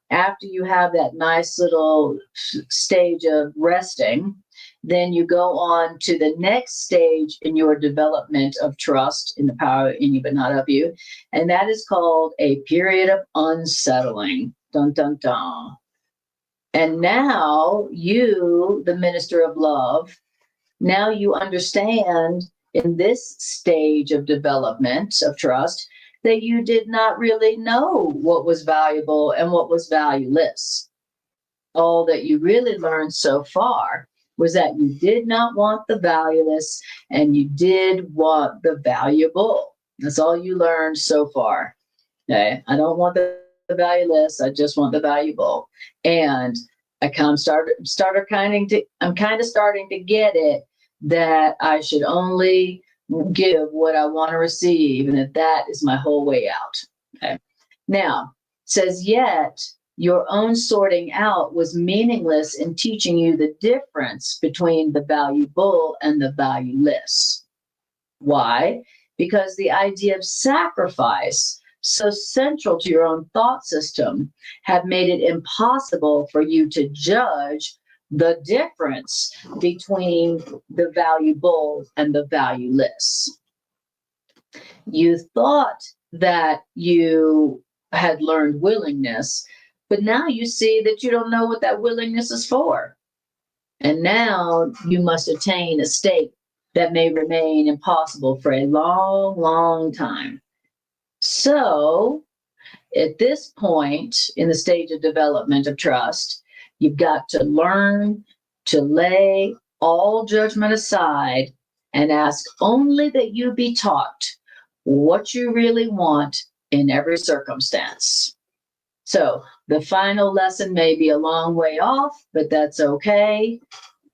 After you have that nice little stage of resting, then you go on to the next stage in your development of trust in the power in you, but not of you. And that is called a period of unsettling. Dun, dun, dun. And now you, the minister of love, now you understand in this stage of development of trust that you did not really know what was valuable and what was valueless. All that you really learned so far was that you did not want the valueless and you did want the valuable. That's all you learned so far. Okay, I don't want the valueless, I just want the valuable. And I'm kind of starting to get it that I should only give what I want to receive, and that is my whole way out. Okay. Now, it says, yet your own sorting out was meaningless in teaching you the difference between the valuable and the valueless. Why? Because the idea of sacrifice, so central to your own thought system, have made it impossible for you to judge the difference between the valuable and the valueless. You thought that you had learned willingness, but now you see that you don't know what that willingness is for. And now you must attain a state that may remain impossible for a long, long time. So at this point in the stage of development of trust, you've got to learn to lay all judgment aside and ask only that you be taught what you really want in every circumstance. So the final lesson may be a long way off, but that's okay.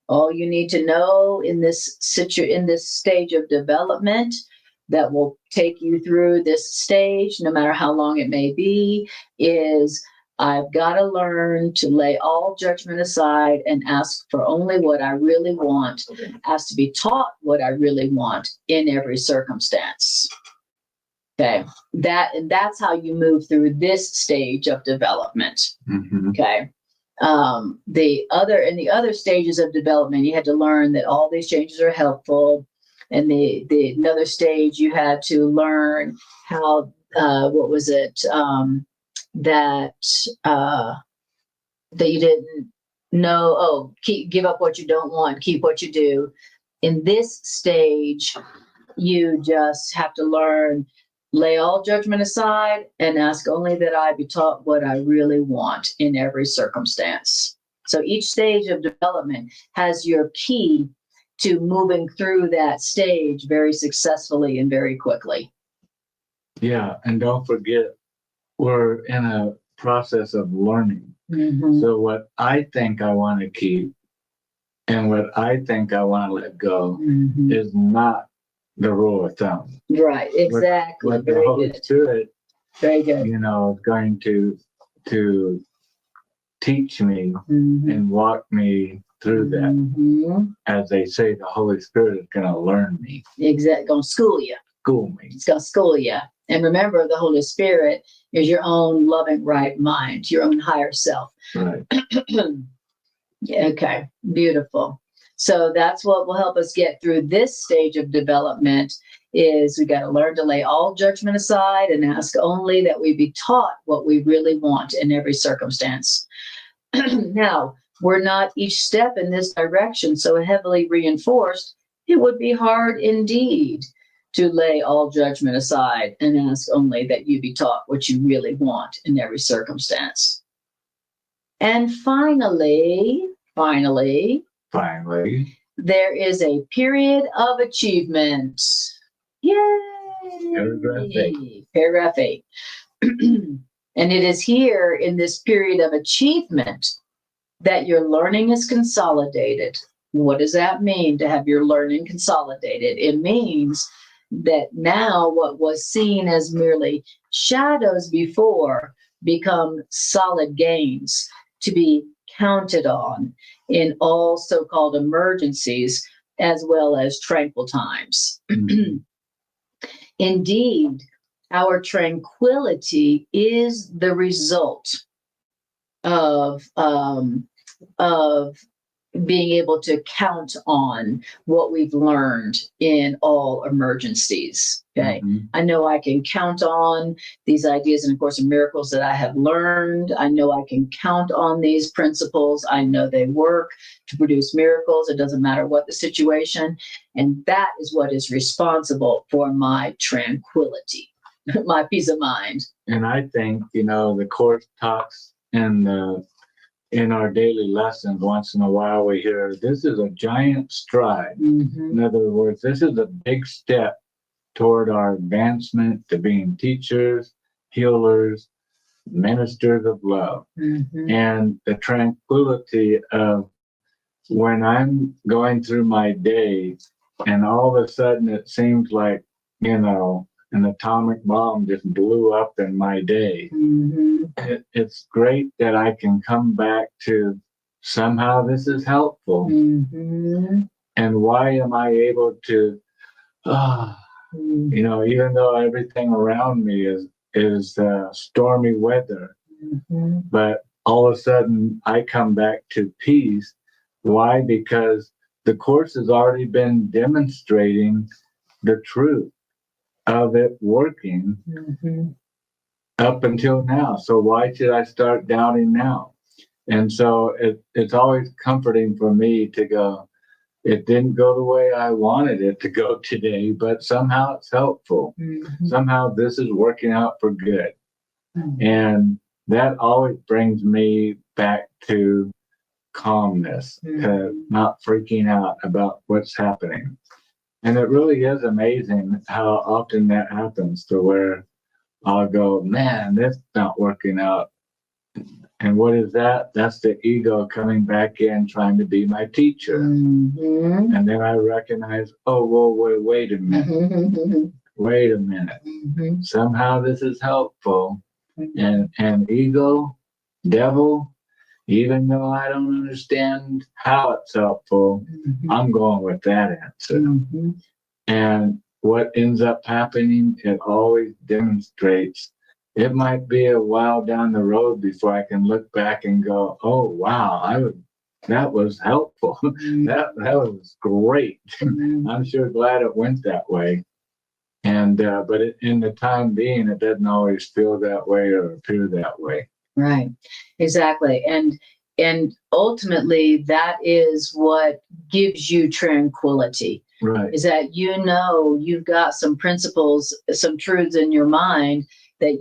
All you need to know in this stage of development that will take you through this stage, no matter how long it may be, is I've got to learn to lay all judgment aside and ask for only what I really want, ask to be taught what I really want in every circumstance. Okay, that's how you move through this stage of development. Mm-hmm. Okay. In the other stages of development, you had to learn that all these changes are helpful. And the another stage, you had to learn how that you didn't know. Oh, give up what you don't want, keep what you do. In this stage, you just have to learn, lay all judgment aside and ask only that I be taught what I really want in every circumstance. So each stage of development has your key to moving through that stage very successfully and very quickly. Yeah, and don't forget, we're in a process of learning. Mm-hmm. So what I think I want to keep and what I think I want to let go mm-hmm. is not the rule of thumb. Right, exactly. What the Holy Spirit, very good, is going to teach me mm-hmm. and walk me through that. Mm-hmm. As they say, the Holy Spirit is going to learn me. Exactly, going to school you. School me. It's going to school you. And remember, the Holy Spirit is your own loving right mind, your own higher self. Right. Yeah, okay, beautiful. So that's what will help us get through this stage of development is we got to learn to lay all judgment aside and ask only that we be taught what we really want in every circumstance. Now, were not each step in this direction so heavily reinforced, it would be hard indeed to lay all judgment aside and ask only that you be taught what you really want in every circumstance. And finally, there is a period of achievement. Yay! Paragraph 8. And it is here in this period of achievement that your learning is consolidated. What does that mean to have your learning consolidated? It means that now what was seen as merely shadows before become solid gains to be counted on in all so-called emergencies as well as tranquil times. Indeed, our tranquility is the result of being able to count on what we've learned in all emergencies. Okay. I know I can count on these ideas and, of course, miracles that I have learned. I know I can count on these principles. I know they work to produce miracles. It doesn't matter what the situation. And that is what is responsible for my tranquility, my peace of mind. And I think, the Course talks in our daily lessons, once in a while we hear, this is a giant stride. In other words, this is a big step toward our advancement to being teachers, healers, ministers of love. And the tranquility of when I'm going through my day and all of a sudden it seems like, an atomic bomb just blew up in my day. It's great that I can come back to somehow this is helpful. And why am I able to, even though everything around me is stormy weather, but all of a sudden I come back to peace. Why? Because the Course has already been demonstrating the truth of it working up until now. So why should I start doubting now? And so it's always comforting for me to go, it didn't go the way I wanted it to go today, but somehow it's helpful. Somehow this is working out for good. And that always brings me back to calmness, to not freaking out about what's happening. And it really is amazing how often that happens, to where I'll go, man, that's not working out. And what is that? That's the ego coming back in, trying to be my teacher. And then I recognize, oh, well, wait a minute. Wait a minute. Somehow this is helpful. And ego, devil, even though I don't understand how it's helpful, I'm going with that answer. And what ends up happening, it always demonstrates. It might be a while down the road before I can look back and go, oh, wow, that was helpful. that was great. I'm sure glad it went that way. And but in the time being, it doesn't always feel that way or appear that way. Right, exactly. And ultimately, that is what gives you tranquility. Right. Is that you've got some principles, some truths in your mind that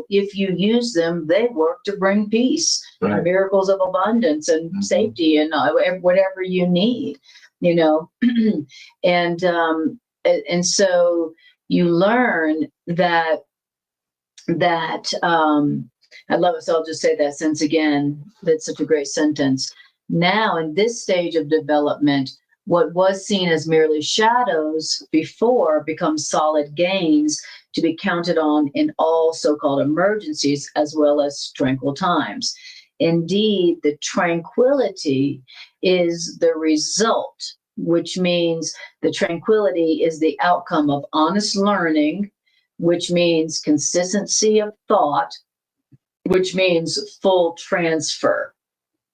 if you use them, they work to bring peace, miracles of abundance and safety and whatever you need, and so you learn that I love it. So I'll just say that sentence again. That's such a great sentence. Now, in this stage of development, what was seen as merely shadows before becomes solid gains to be counted on in all so-called emergencies as well as tranquil times. Indeed, the tranquility is the result, which means the tranquility is the outcome of honest learning, which means consistency of thought, which means full transfer.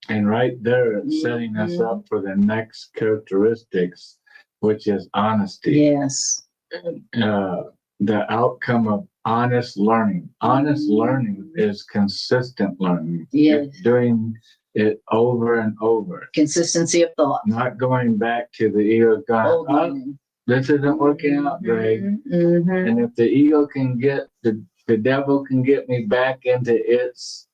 And right there, it's setting us up for the next characteristics, which is honesty. Yes. The outcome of honest learning. Honest learning is consistent learning. Yes. It's doing it over and over. Consistency of thought. Not going back to the ego going, this isn't working out great. And if the ego can get, the devil can get me back into its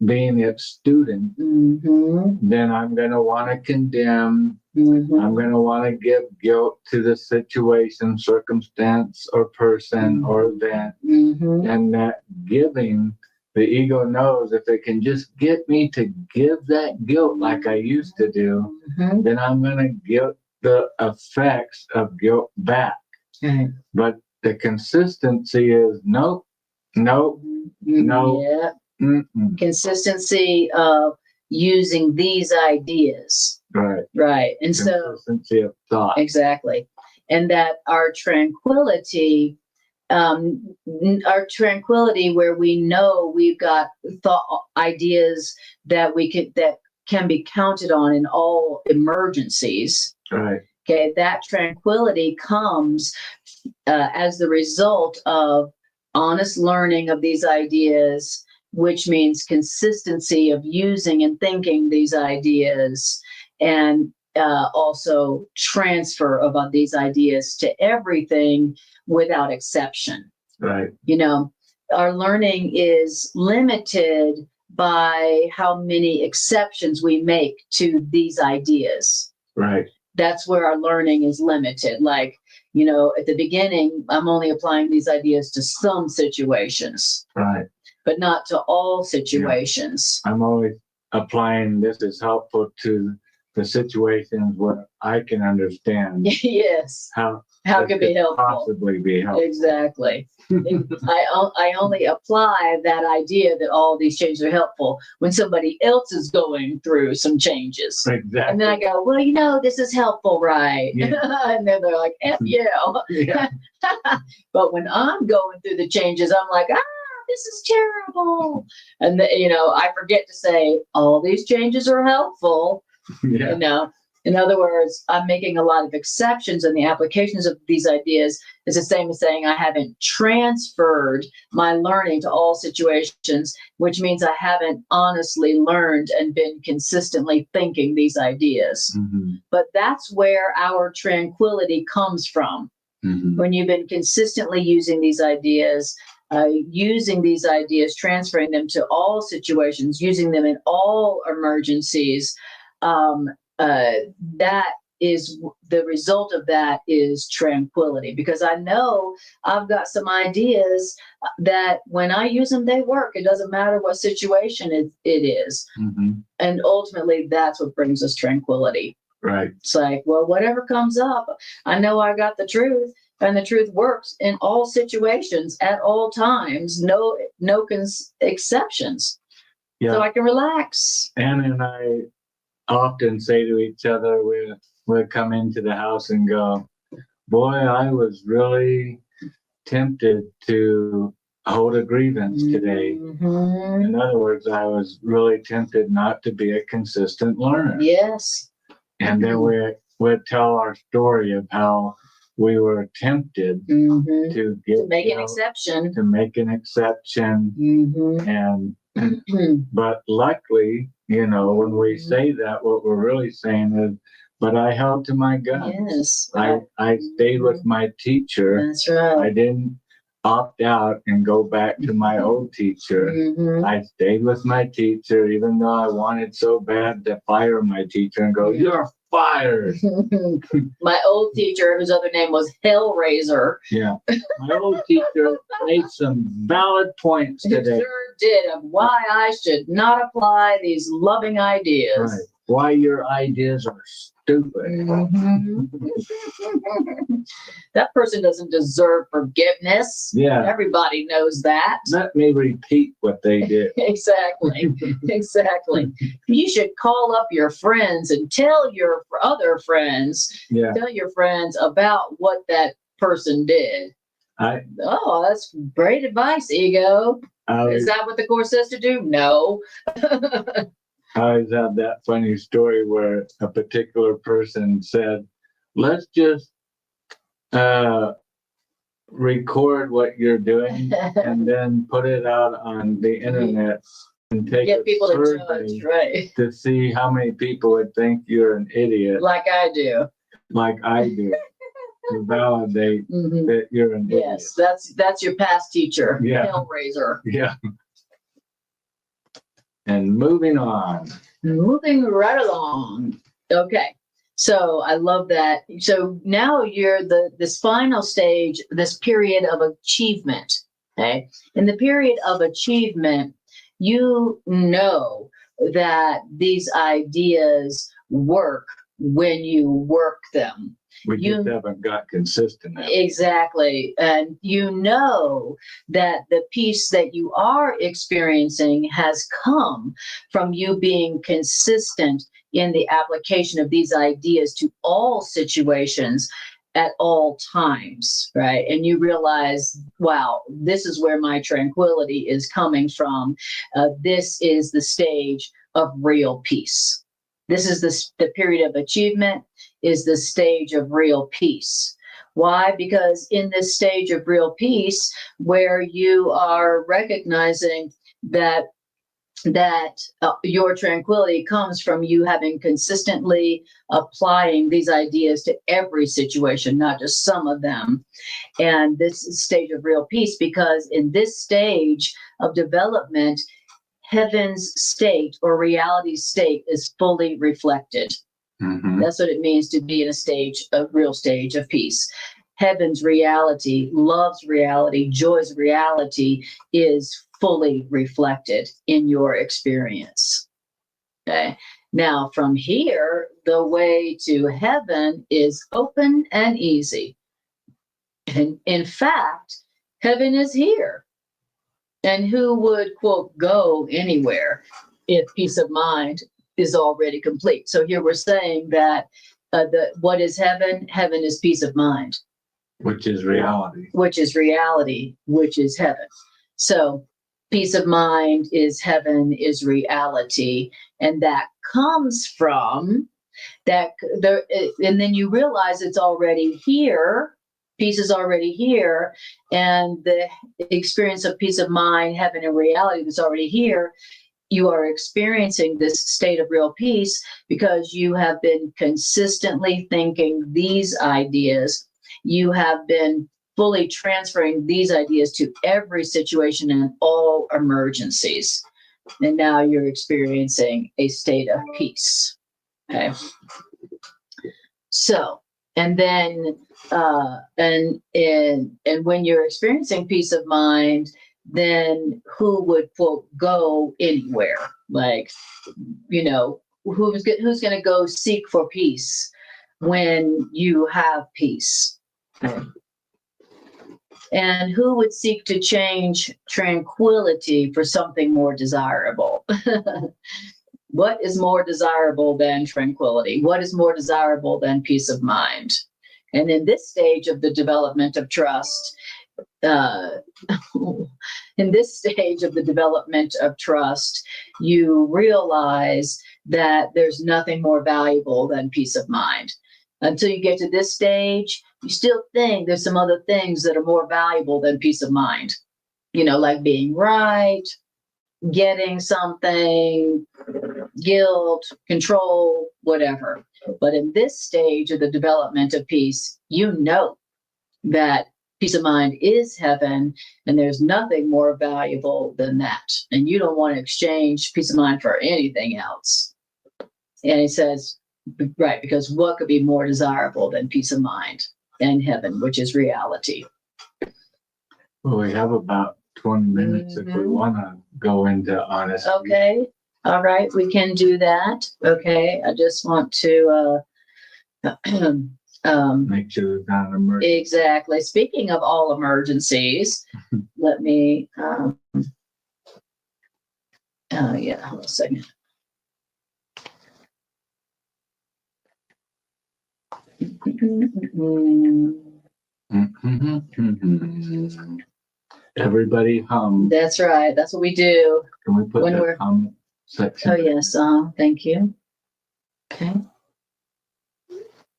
being its student, then I'm going to want to condemn. I'm going to want to give guilt to the situation, circumstance, or person, or event. And that giving, the ego knows if it can just get me to give that guilt like I used to do, then I'm going to give the effects of guilt back. Right. But the consistency is nope, nope, no. Yeah. Mm-mm. Consistency of using these ideas. Right. Right. And Consistency of thought. Exactly. And that our tranquility, where we know we've got thought ideas that can be counted on in all emergencies. Right. Okay, that tranquility comes as the result of honest learning of these ideas, which means consistency of using and thinking these ideas, and also transfer of these ideas to everything without exception. Right. Our learning is limited by how many exceptions we make to these ideas. Right. That's where our learning is limited. Like, at the beginning, I'm only applying these ideas to some situations. Right. But not to all situations. Yeah. I'm always applying this is helpful to the situations where I can understand. Yes. How it could be helpful. Possibly be helpful. Exactly. I only apply that idea that all these changes are helpful when somebody else is going through some changes. Exactly. And then I go, well, this is helpful, right? Yeah. And then they're like, F you. Yeah. But when I'm going through the changes, I'm like, this is terrible. And I forget to say all these changes are helpful. Yeah. In other words, I'm making a lot of exceptions, and the applications of these ideas is the same as saying I haven't transferred my learning to all situations, which means I haven't honestly learned and been consistently thinking these ideas. Mm-hmm. But that's where our tranquility comes from. Mm-hmm. When you've been consistently using these ideas, transferring them to all situations, using them in all emergencies, that is the result of that is tranquility, because I know I've got some ideas that when I use them, they work. It doesn't matter what situation it is. Mm-hmm. And ultimately, that's what brings us tranquility. Right. It's like, well, whatever comes up, I know I got the truth, and the truth works in all situations at all times. No exceptions. Yeah. So I can relax. Anna and I often say to each other, we'll come into the house and go, boy, I was really tempted to hold a grievance today. Mm-hmm. In other words, I was really tempted not to be a consistent learner. Yes. And then we'll tell our story of how we were tempted to make an exception. To make an exception. Mm-hmm. And but luckily, when we say that, what we're really saying is, but I held to my guns. Yes. Right. I stayed with my teacher. That's right. I didn't opt out and go back to my old teacher. Mm-hmm. I stayed with my teacher, even though I wanted so bad to fire my teacher and go, you're fired. My old teacher, whose other name was Hellraiser. Yeah. My old teacher made some valid points today. He sure did, of why I should not apply these loving ideas. Right. Why your ideas are stupid. Mm-hmm. That person doesn't deserve forgiveness. Yeah. Everybody knows that. Let me repeat what they did. Exactly. Exactly. You should call up your friends and tell your other friends, tell your friends about what that person did. That's great advice, ego. Is that what the Course says to do? No. I always have that funny story where a particular person said, let's just record what you're doing and then put it out on the internet and get people to judge, right? To see how many people would think you're an idiot. Like I do. To validate that you're an idiot. Yes, that's your past teacher, Hellraiser. Yeah. And moving on. Moving right along. Okay. So I love that. So now you're this final stage, this period of achievement. Okay. In the period of achievement, you know that these ideas work when you work them. We You- just haven't got consistent. Exactly. And you know that the peace that you are experiencing has come from you being consistent in the application of these ideas to all situations at all times, right? And you realize, wow, this is where my tranquility is coming from. This is the stage of real peace. This is the period of achievement, is the stage of real peace. Why? Because in this stage of real peace, where you are recognizing that your tranquility comes from you having consistently applying these ideas to every situation, not just some of them. And this is stage of real peace, because in this stage of development, heaven's state or reality state is fully reflected. Mm-hmm. That's what it means to be in a real stage of peace. Heaven's reality, love's reality, joy's reality is fully reflected in your experience. Okay. Now, from here, the way to heaven is open and easy. And in fact, heaven is here. And who would, quote, go anywhere if peace of mind is already complete? So here we're saying that what is heaven? Heaven is peace of mind. Which is reality. Which is reality, which is heaven. So peace of mind is heaven, is reality. And that comes from that. And then you realize it's already here. Peace is already here. And the experience of peace of mind, heaven, and reality is already here. You are experiencing this state of real peace because you have been consistently thinking these ideas. You have been fully transferring these ideas to every situation and all emergencies. And now you're experiencing a state of peace. Okay. So, and then, and when you're experiencing peace of mind, then who would, quote, go anywhere? Like, who's going to go seek for peace when you have peace? And who would seek to change tranquility for something more desirable? What is more desirable than tranquility? What is more desirable than peace of mind? And in this stage of the development of trust, you realize that there's nothing more valuable than peace of mind. Until you get to this stage, you still think there's some other things that are more valuable than peace of mind. Like being right, getting something, guilt, control, whatever. But in this stage of the development of peace, you know that peace of mind is heaven, and there's nothing more valuable than that. And you don't want to exchange peace of mind for anything else. And he says, right, because what could be more desirable than peace of mind and heaven, which is reality? Well, we have about 20 minutes if we want to go into honesty. Okay. All right. We can do that. Okay. I just want to Make sure there's not an emergency. exactly. Speaking of all emergencies, let me hold a second. Everybody hum. That's right. That's what we do. Can we put when that we're- hum section? Oh, yes. Thank you. Okay.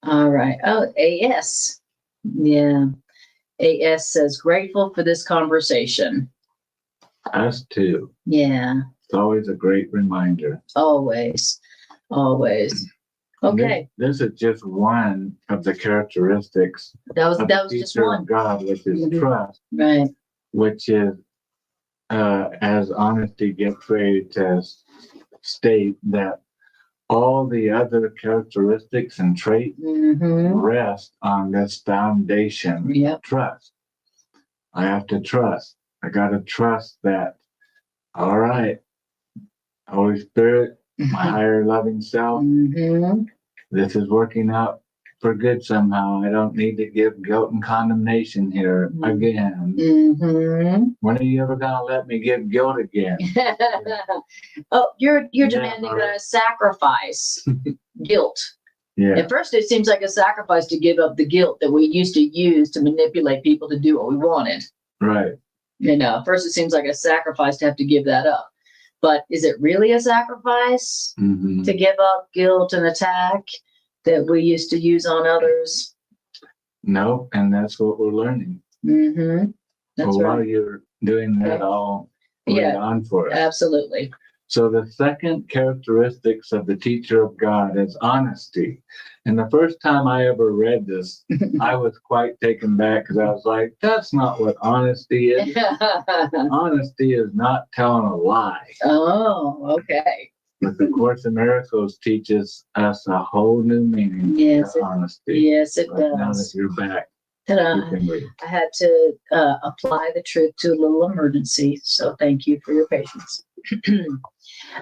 All right. Oh, AS. Yeah. AS says, grateful for this conversation. Us too. Yeah. It's always a great reminder. Always. Always. Okay. This is just one of the characteristics That was of the just teacher one. of God, which is Mhm. trust, Right. which is, as honesty gets ready to state that all the other characteristics and traits Mm-hmm. rest on this foundation, Yep. trust. I have to trust. I got to trust that, all right, Holy Spirit, my higher loving self, Mm-hmm. this is working out for good somehow. I don't need to give guilt and condemnation here again. When are you ever gonna let me give guilt again? Oh, you're demanding that I sacrifice guilt. Yeah. At first, it seems like a sacrifice to give up the guilt that we used to use to manipulate people to do what we wanted. Right. At first it seems like a sacrifice to have to give that up. But is it really a sacrifice to give up guilt and attack that we used to use on others? No, and that's what we're learning. That's right. While you're doing that, I'll read on for us. Absolutely. So the second characteristics of the teacher of God is honesty. And the first time I ever read this, I was quite taken back because I was like, that's not what honesty is. Honesty is not telling a lie. Oh, okay. But the Course in Miracles teaches us a whole new meaning to honesty. Yes, it does. Now that you're back, you can read. I had to apply the truth to a little emergency, so thank you for your patience.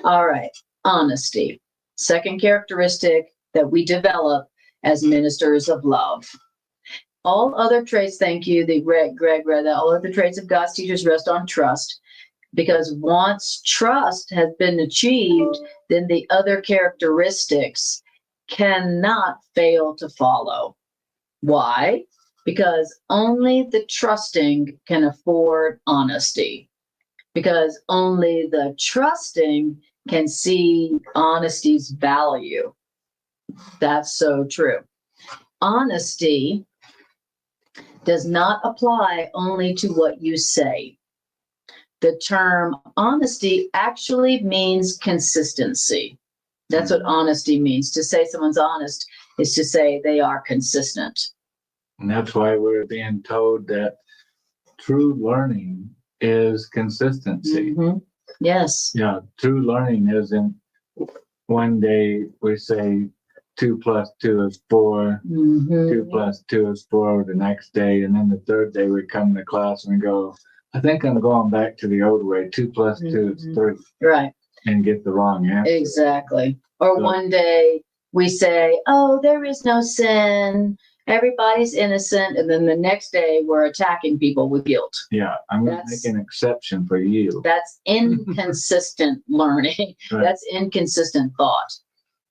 All right, honesty. Second characteristic that we develop as ministers of love. All other traits, thank you, Greg read that, all other traits of God's teachers rest on trust, because once trust has been achieved, then the other characteristics cannot fail to follow. Why? Because only the trusting can afford honesty. Because only the trusting can see honesty's value. That's so true. Honesty does not apply only to what you say. The term honesty actually means consistency. That's what honesty means. To say someone's honest is to say they are consistent. And that's why we're being told that true learning is consistency. Yes. Yeah, true learning isn't one day we say 2 + 2 is 4, 2 + 2 is 4 the next day, and then the third day we come to class and we go, I think I'm going back to the old way, 2 + 2 is 3. Right. And get the wrong answer. Exactly. Or one day we say, oh, there is no sin, everybody's innocent, and then the next day we're attacking people with guilt. Yeah, I'm going to make an exception for you. That's inconsistent learning. Right. That's inconsistent thought.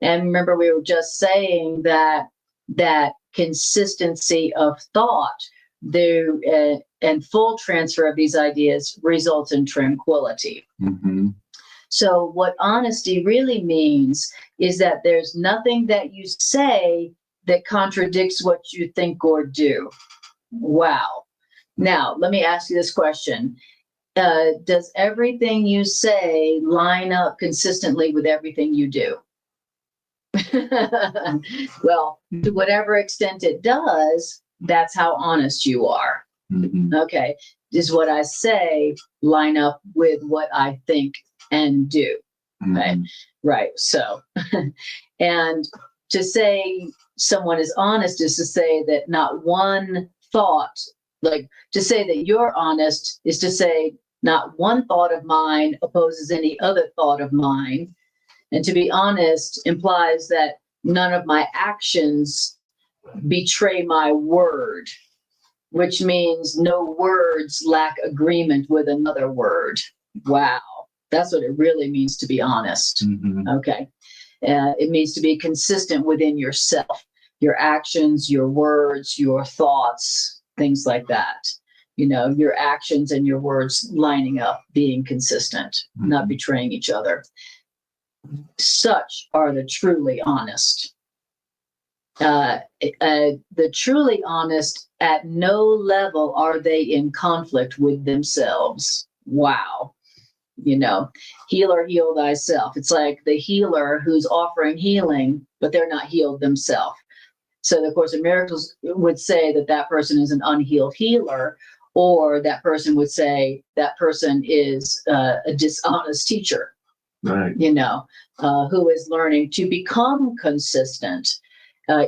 And remember, we were just saying that consistency of thought and full transfer of these ideas results in tranquility. So what honesty really means is that there's nothing that you say that contradicts what you think or do. Wow. Now, let me ask you this question. Does everything you say line up consistently with everything you do? Well, to whatever extent it does, that's how honest you are. Okay. Does what I say line up with what I think and do? Okay. Right. So, and to say someone is honest is to say that not one thought, like to say that you're honest is to say not one thought of mine opposes any other thought of mine. And to be honest implies that none of my actions betray my word, which means no words lack agreement with another word. Wow. That's what it really means to be honest. Okay. It means to be consistent within yourself, your actions, your words, your thoughts, things like that. You know, your actions and your words lining up, being consistent, not betraying each other. Such are the truly honest. The truly honest, at no level are they in conflict with themselves. Wow. You know, healer, heal thyself. It's like the healer who's offering healing, but they're not healed themselves. So the Course in Miracles would say that person is an unhealed healer, or that person would say that person is a dishonest teacher. Right. You know, who is learning to become consistent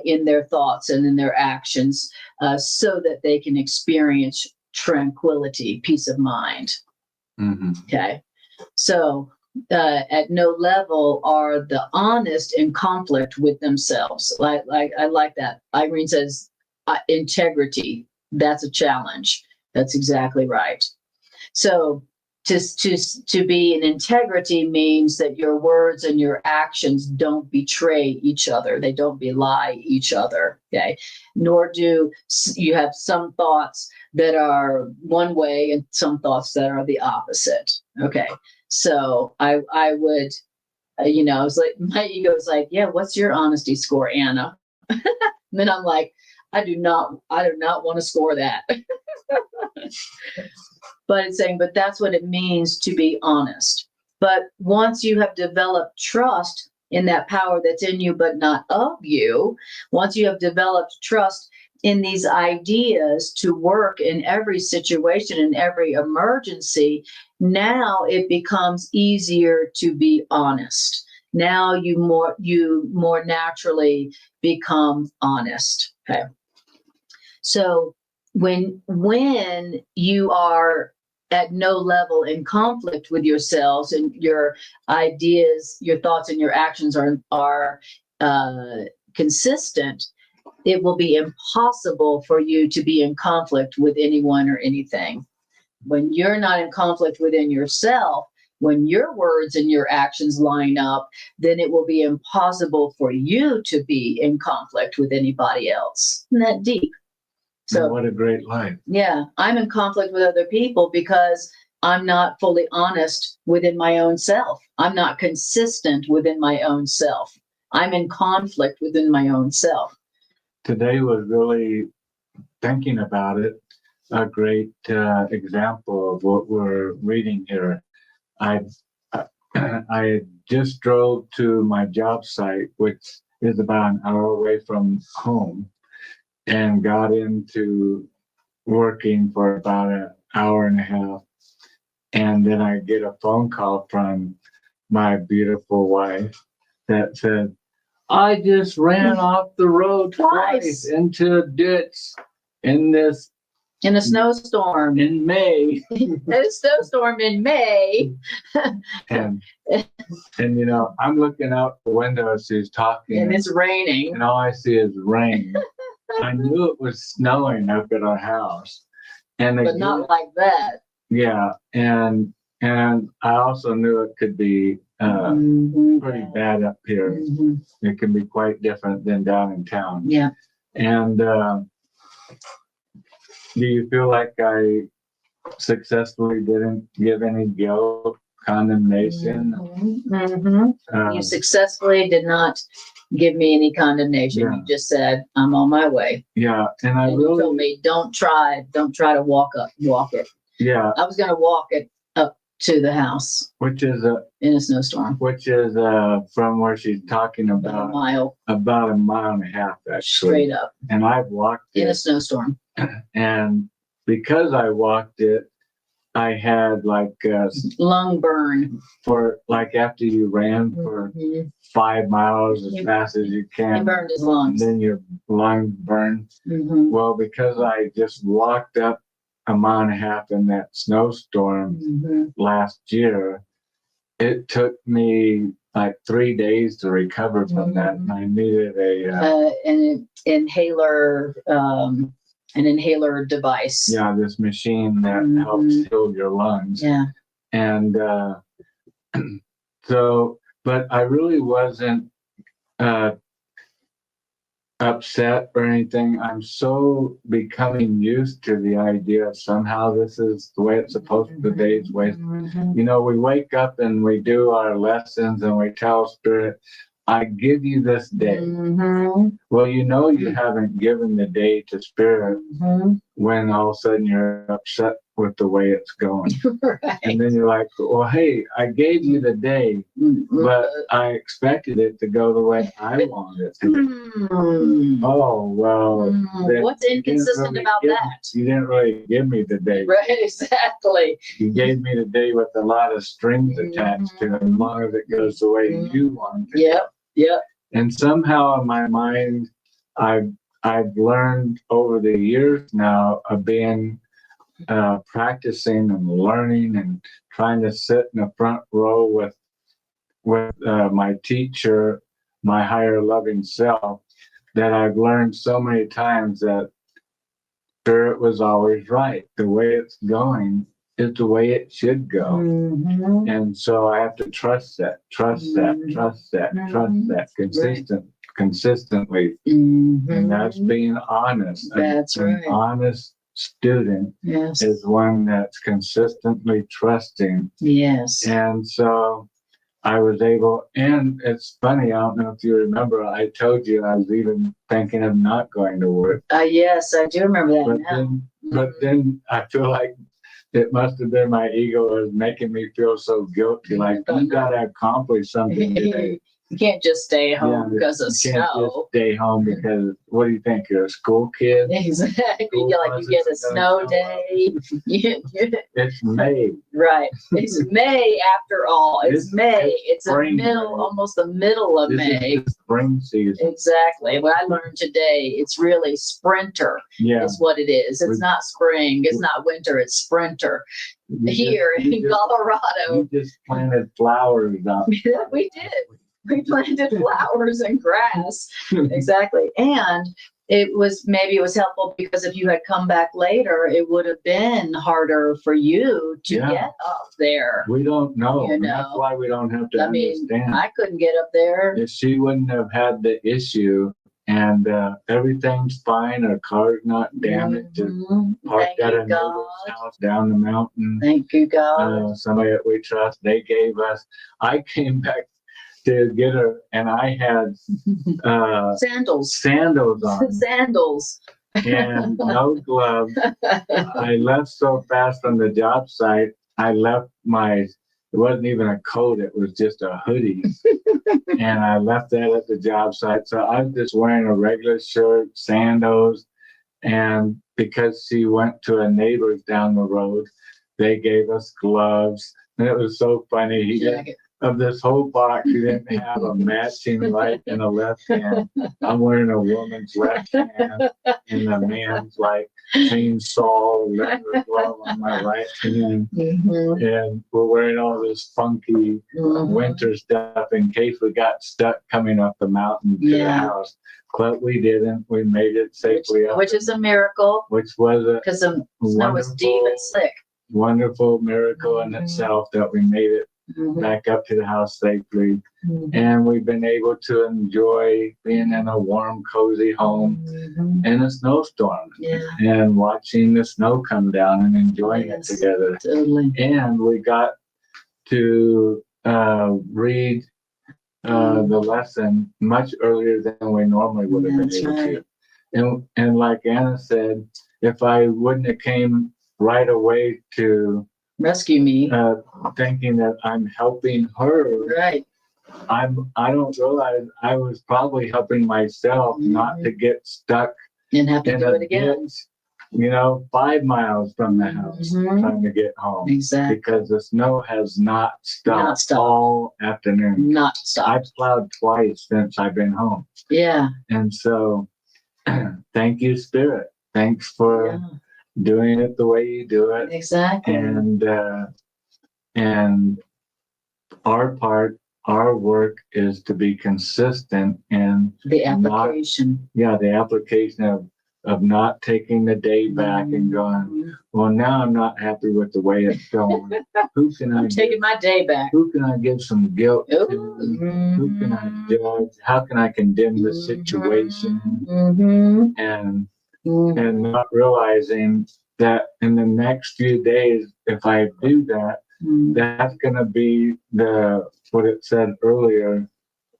in their thoughts and in their actions so that they can experience tranquility, peace of mind. Okay. So at no level are the honest in conflict with themselves. Like I like that. Irene says integrity. That's a challenge. That's exactly right. So to be in integrity means that your words and your actions don't betray each other. They don't belie each other. Okay. Nor do you have some thoughts that are one way and some thoughts that are the opposite. Okay. So I would, I was like, my ego was like, yeah, what's your honesty score, Anna? And then I'm like, I do not want to score that. But it's saying, but that's what it means to be honest. But once you have developed trust in that power that's in you, but not of you, once you have developed trust in these ideas to work in every situation, in every emergency, now it becomes easier to be honest. Now you more naturally become honest. Okay. So when you are at no level in conflict with yourselves and your ideas, your thoughts, and your actions are consistent, it will be impossible for you to be in conflict with anyone or anything. When you're not in conflict within yourself, when your words and your actions line up, then it will be impossible for you to be in conflict with anybody else. Isn't that deep? So what a great life. Yeah, I'm in conflict with other people because I'm not fully honest within my own self. I'm not consistent within my own self. I'm in conflict within my own self. Today was really, thinking about it, a great example of what we're reading here. I just drove to my job site, which is about an hour away from home, and got into working for about an hour and a half. And then I get a phone call from my beautiful wife that said, I just ran off the road twice into a ditch in a snowstorm in May. A snowstorm in May. and I'm looking out the window as she's talking, and it's raining, and all I see is rain. I knew it was snowing up at our house, but again, not like that. Yeah, and I also knew it could be pretty bad up here. Mm-hmm. It can be quite different than down in town. Yeah. And do you feel like I successfully didn't give any guilt, condemnation? Mm-hmm. You successfully did not give me any condemnation. Yeah. You just said, I'm on my way. Yeah. And I really, you told me, don't try to walk it. Yeah. I was going to walk it up to the house. Which is in a snowstorm. Which is from where she's talking about about a mile and a half, actually. Straight up. And I've walked in a snowstorm. And because I walked it, I had like lung burn for like after you ran for 5 miles as fast as you can. He burned his lungs. And then your lung burned. Mm-hmm. Well, because I just walked up a mile and a half in that snowstorm last year, it took me like 3 days to recover from that, and I needed an inhaler device. Yeah, this machine that helps heal your lungs. Yeah. And so, but I really wasn't upset or anything. I'm so becoming used to the idea somehow this is the way it's supposed to be, the day's way. We wake up and we do our lessons and we tell Spirit, I give you this day. Well, you haven't given the day to Spirit when all of a sudden you're upset with the way it's going. Right. And then you're like, well, hey, I gave you the day, but I expected it to go the way I wanted it to. Oh, well. What's inconsistent about that? You didn't really give me the day. Right, exactly. You gave me the day with a lot of strings attached to it, as long as it goes the way you want it. Yep. Yep. And somehow in my mind, I've learned over the years now of being practicing and learning and trying to sit in the front row with with my teacher, my higher loving self, that I've learned so many times that Spirit was always right. The way it's going is the way it should go. Mm-hmm. And so I have to trust that, trust that, trust that, trust that consistently. Mm-hmm. And that's being honest. That's An right. honest student Yes. is one that's consistently trusting. Yes. And so I was able, and it's funny, I don't know if you remember, I told you I was even thinking of not going to work. Yes, I do remember that But now. then I feel like it must have been my ego was making me feel so guilty. Like, you got to accomplish something today. You can't just stay home because of You can't just snow. stay home because, what do you think, you're a school kid? Exactly. School Like you get a buses are snow gonna day. It's May. Right. It's May after all. It's May. It's a spring, middle, right? almost the middle of This May. is the spring season. Exactly. What I learned today, it's really sprinter Yeah. is what it is. It's not spring. It's not winter. It's sprinter. Here in Colorado. You just planted flowers out. We did. We planted flowers and grass. Exactly. And it was helpful because if you had come back later, it would have been harder for you to get up there. We don't know. You And know. that's why we don't have to understand. I couldn't get up there. If she wouldn't have had the issue and everything's fine, our car's not damaged, Mhm. parked Thank at you, a neighbor's God. house down the mountain. Thank you, God. Somebody that we trust, they gave us. I came back to get her, and I had Sandals on Sandals. and no gloves. I left so fast from the job site. I left it wasn't even a coat, it was just a hoodie. And I left that at the job site. So I was just wearing a regular shirt, sandals. And because she went to a neighbor's down the road, they gave us gloves. And it was so funny. Of this whole box, he didn't have a matching right and a left hand. I'm wearing a woman's left hand and a man's like chainsaw leather glove on my right hand. Mm-hmm. And we're wearing all this funky winter stuff in case we got stuck coming up the mountain to the house. But we didn't. We made it safely up. Which is a miracle. Which was because the snow was deep and slick. Wonderful miracle in itself that we made it back up to the house safely. And we've been able to enjoy being in a warm, cozy home in a snowstorm and watching the snow come down and enjoying it together. Totally. And we got to read the lesson much earlier than we normally would have been able to. And like Anna said, if I wouldn't have came right away to rescue me, thinking that I'm helping her, right? I don't realize I was probably helping myself not to get stuck and have to do it again. Ditch, 5 miles from the house trying to get home. Exactly. Because the snow has not stopped all afternoon. Not stopped. I've plowed twice since I've been home. Yeah. And so thank you, Spirit. Thanks for doing it the way you do it. Exactly. And our work is to be consistent in the application. The application of not taking the day back and going, well, now I'm not happy with the way it's going. Who can I taking my day back? Who can I give some guilt to? Who can I judge? How can I condemn the situation? And not realizing that in the next few days, if I do that, that's going to be what it said earlier,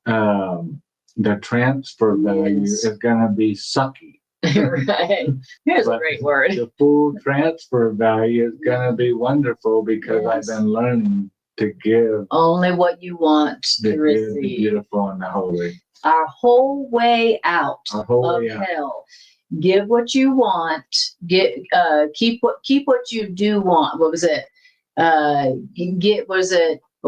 the transfer value is going to be sucky. Right. Here's a great word. The full transfer value is going to be wonderful because I've been learning to give only what you want to receive. The beautiful and the holy. Our whole way out of hell. Give what you want. Keep what you do want. What was it? What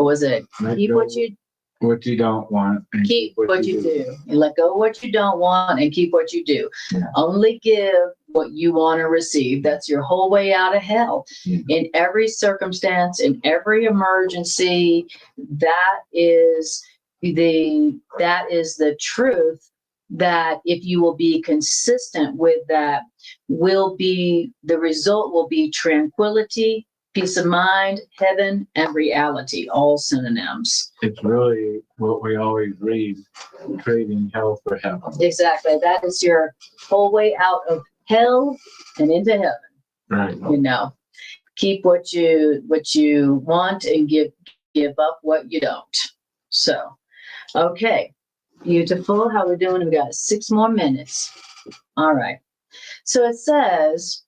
was it? Keep what you what you don't want and Keep what you do. And let go of what you don't want and keep what you do. Yeah. Only give what you want to receive. That's your whole way out of hell. Yeah. In every circumstance, in every emergency, that is the truth, that if you will be consistent with that, the result will be tranquility, peace of mind, heaven, and reality, all synonyms. It's really what we always read, trading hell for heaven. Exactly. That is your whole way out of hell and into heaven. Right. You know, keep what you want and give up what you don't. So, okay. Beautiful. How we're doing? We got 6 more minutes. All right. So it says,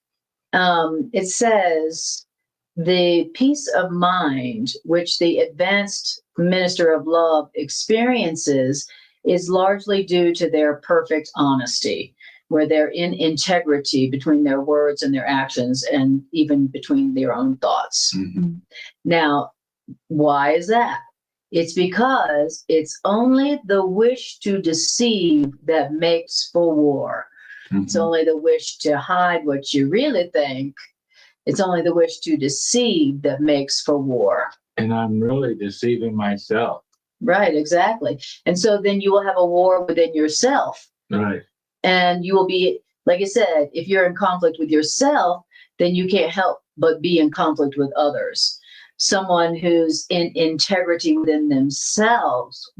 the peace of mind which the advanced minister of love experiences is largely due to their perfect honesty, where they're in integrity between their words and their actions, and even between their own thoughts. Mm-hmm. Now, why is that? It's because it's only the wish to deceive that makes for war. Mm-hmm. It's only the wish to hide what you really think. It's only the wish to deceive that makes for war. And I'm really deceiving myself. Right, exactly. And so then you will have a war within yourself. Right. And you will be, like I said, if you're in conflict with yourself, then you can't help but be in conflict with others. Someone who's in integrity within themselves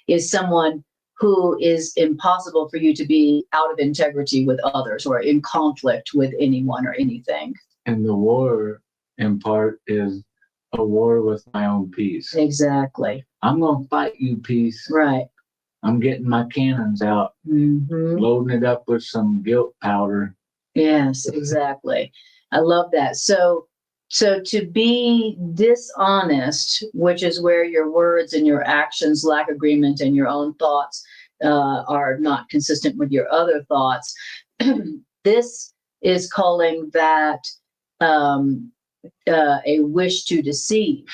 is someone who is impossible for you to be out of integrity with others or in conflict with anyone or anything. And the war, in part, is a war with my own peace. Exactly. I'm going to fight you, peace. Right. I'm getting my cannons out, loading it up with some guilt powder. Yes, exactly. I love that. So to be dishonest, which is where your words and your actions lack agreement and your own thoughts are not consistent with your other thoughts, this is calling that a wish to deceive.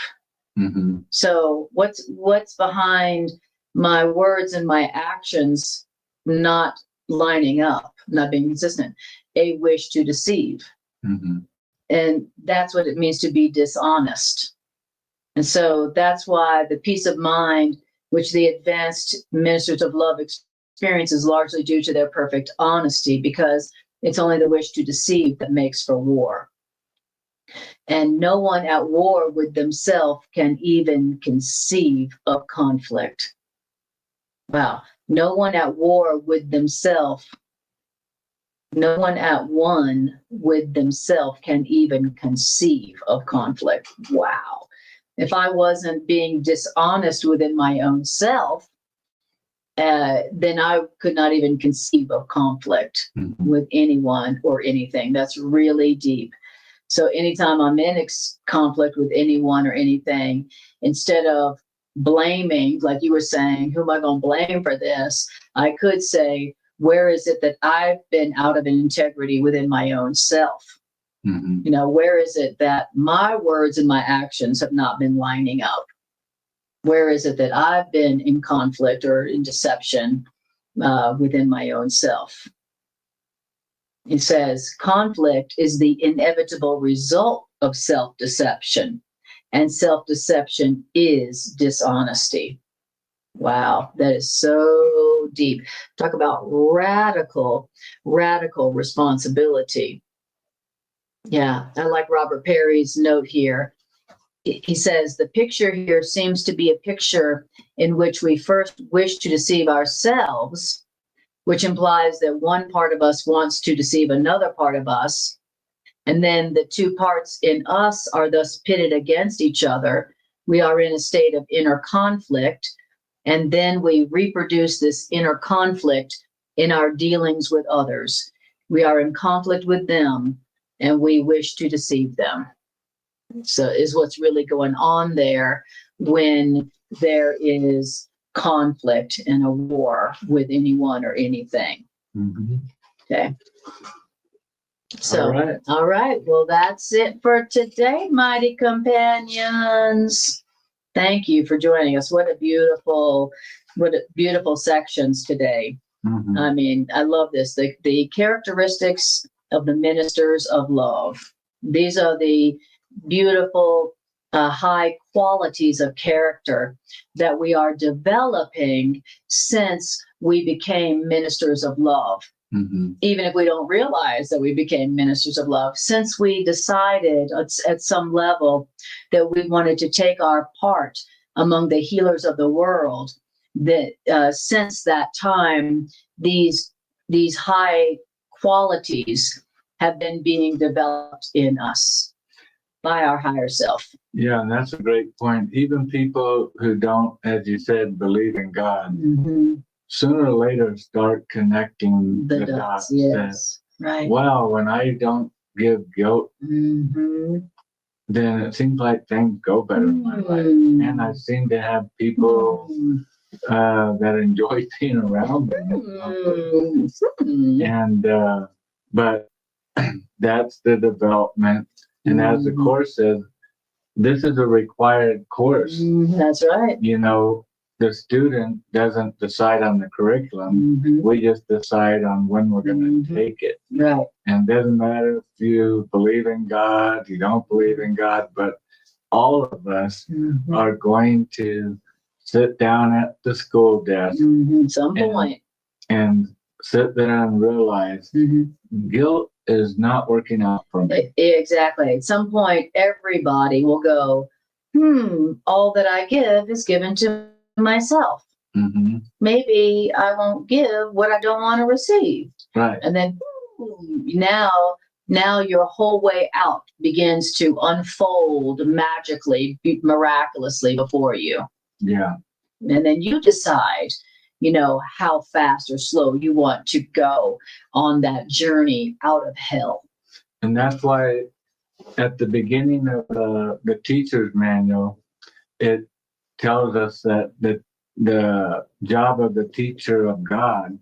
Mm-hmm. So what's behind my words and my actions not lining up, not being consistent? A wish to deceive. Mm-hmm. And that's what it means to be dishonest. And so that's why the peace of mind, which the advanced ministers of love experience, is largely due to their perfect honesty, because it's only the wish to deceive that makes for war. And no one at war with themselves can even conceive of conflict. Wow. No one at war with themselves. No one at one with themselves can even conceive of conflict. Wow. If I wasn't being dishonest within my own self, then I could not even conceive of conflict with anyone or anything. That's really deep. So anytime I'm in conflict with anyone or anything, instead of blaming, like you were saying, who am I going to blame for this? I could say, where is it that I've been out of integrity within my own self? Mm-hmm. You know, where is it that my words and my actions have not been lining up? Where is it that I've been in conflict or in deception within my own self? It says conflict is the inevitable result of self-deception, and self-deception is dishonesty. Wow, that is so deep. Talk about radical responsibility. Yeah, I like Robert Perry's note here. He says, the picture here seems to be a picture in which we first wish to deceive ourselves, which implies that one part of us wants to deceive another part of us. And then the two parts in us are thus pitted against each other. We are in a state of inner conflict. And then we reproduce this inner conflict in our dealings with others. We are in conflict with them, and we wish to deceive them. So is what's really going on there when there is conflict and a war with anyone or anything. Mm-hmm. Okay. So, right. All right. Well, that's it for today, mighty companions. Thank you for joining us. What a beautiful sections today. Mhm. I mean, I love this. The characteristics of the ministers of love. These are the beautiful, high qualities of character that we are developing since we became ministers of love. Mhm. Even if we don't realize that we became ministers of love, since we decided at some level that we wanted to take our part among the healers of the world, that since that time, these high qualities have been being developed in us by our higher self. Yeah, and that's a great point. Even people who don't, as you said, believe in God, Mm-hmm. sooner or later start connecting The the dots, dots. yes, right. Wow, when I don't give guilt, Mm-hmm. then it seems like things go better in my life. And I seem to have people that enjoy being around me. And but that's the development. And as the course says, this is a required course. That's right. You know, the student doesn't decide on the curriculum. We just decide on when we're going to take it. Right. And it doesn't matter if you believe in God, you don't believe in God, but all of us are going to sit down at the school desk Some point. and sit there and realize guilt is not working out for me. Exactly. At some point, everybody will go, all that I give is given to myself. Maybe I won't give what I don't want to receive. Right. And then now your whole way out begins to unfold magically, miraculously before you. Yeah. And then you decide, how fast or slow you want to go on that journey out of hell. And that's why at the beginning of the teacher's manual, it tells us that the job of the teacher of God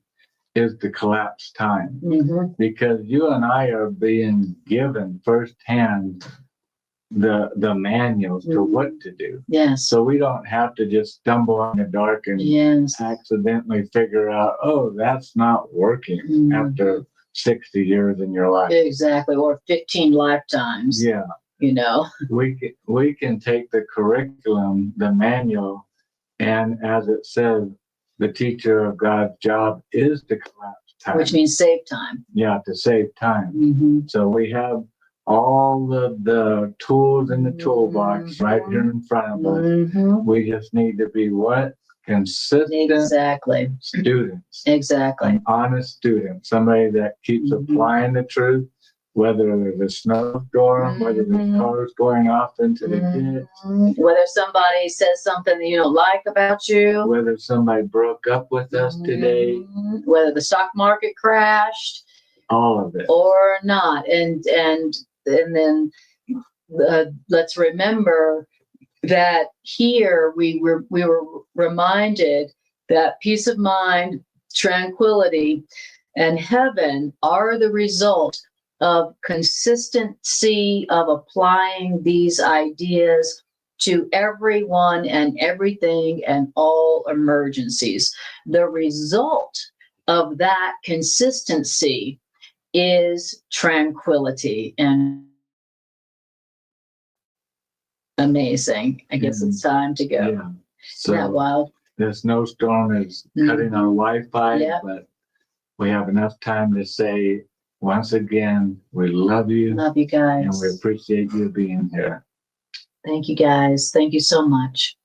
is to collapse time. Because you and I are being given firsthand the manuals to what to do. Yes. So we don't have to just stumble in the dark and accidentally figure out, oh, that's not working after 60 years in your life. Exactly. Or 15 lifetimes. Yeah. We can take the curriculum, the manual, and as it says, the teacher of God's job is to collapse time. Which means save time. Yeah, to save time. So we have all of the tools in the toolbox right here in front of us. We just need to be what? Consistent students. Exactly. An honest student. Somebody that keeps applying the truth, whether there's a snowstorm, whether the car's going off into the ditch. Whether somebody says something that you don't like about you. Whether somebody broke up with us today. Whether the stock market crashed. All of it. Or not. And then let's remember that here we were reminded that peace of mind, tranquility, and heaven are the result of consistency of applying these ideas to everyone and everything and all emergencies. The result of that consistency is tranquility. And amazing. I guess it's time to go. Yeah. So isn't that wild? The snowstorm is cutting our Wi-Fi, but we have enough time to say, once again, we love you. Love you guys. And we appreciate you being here. Thank you guys. Thank you so much.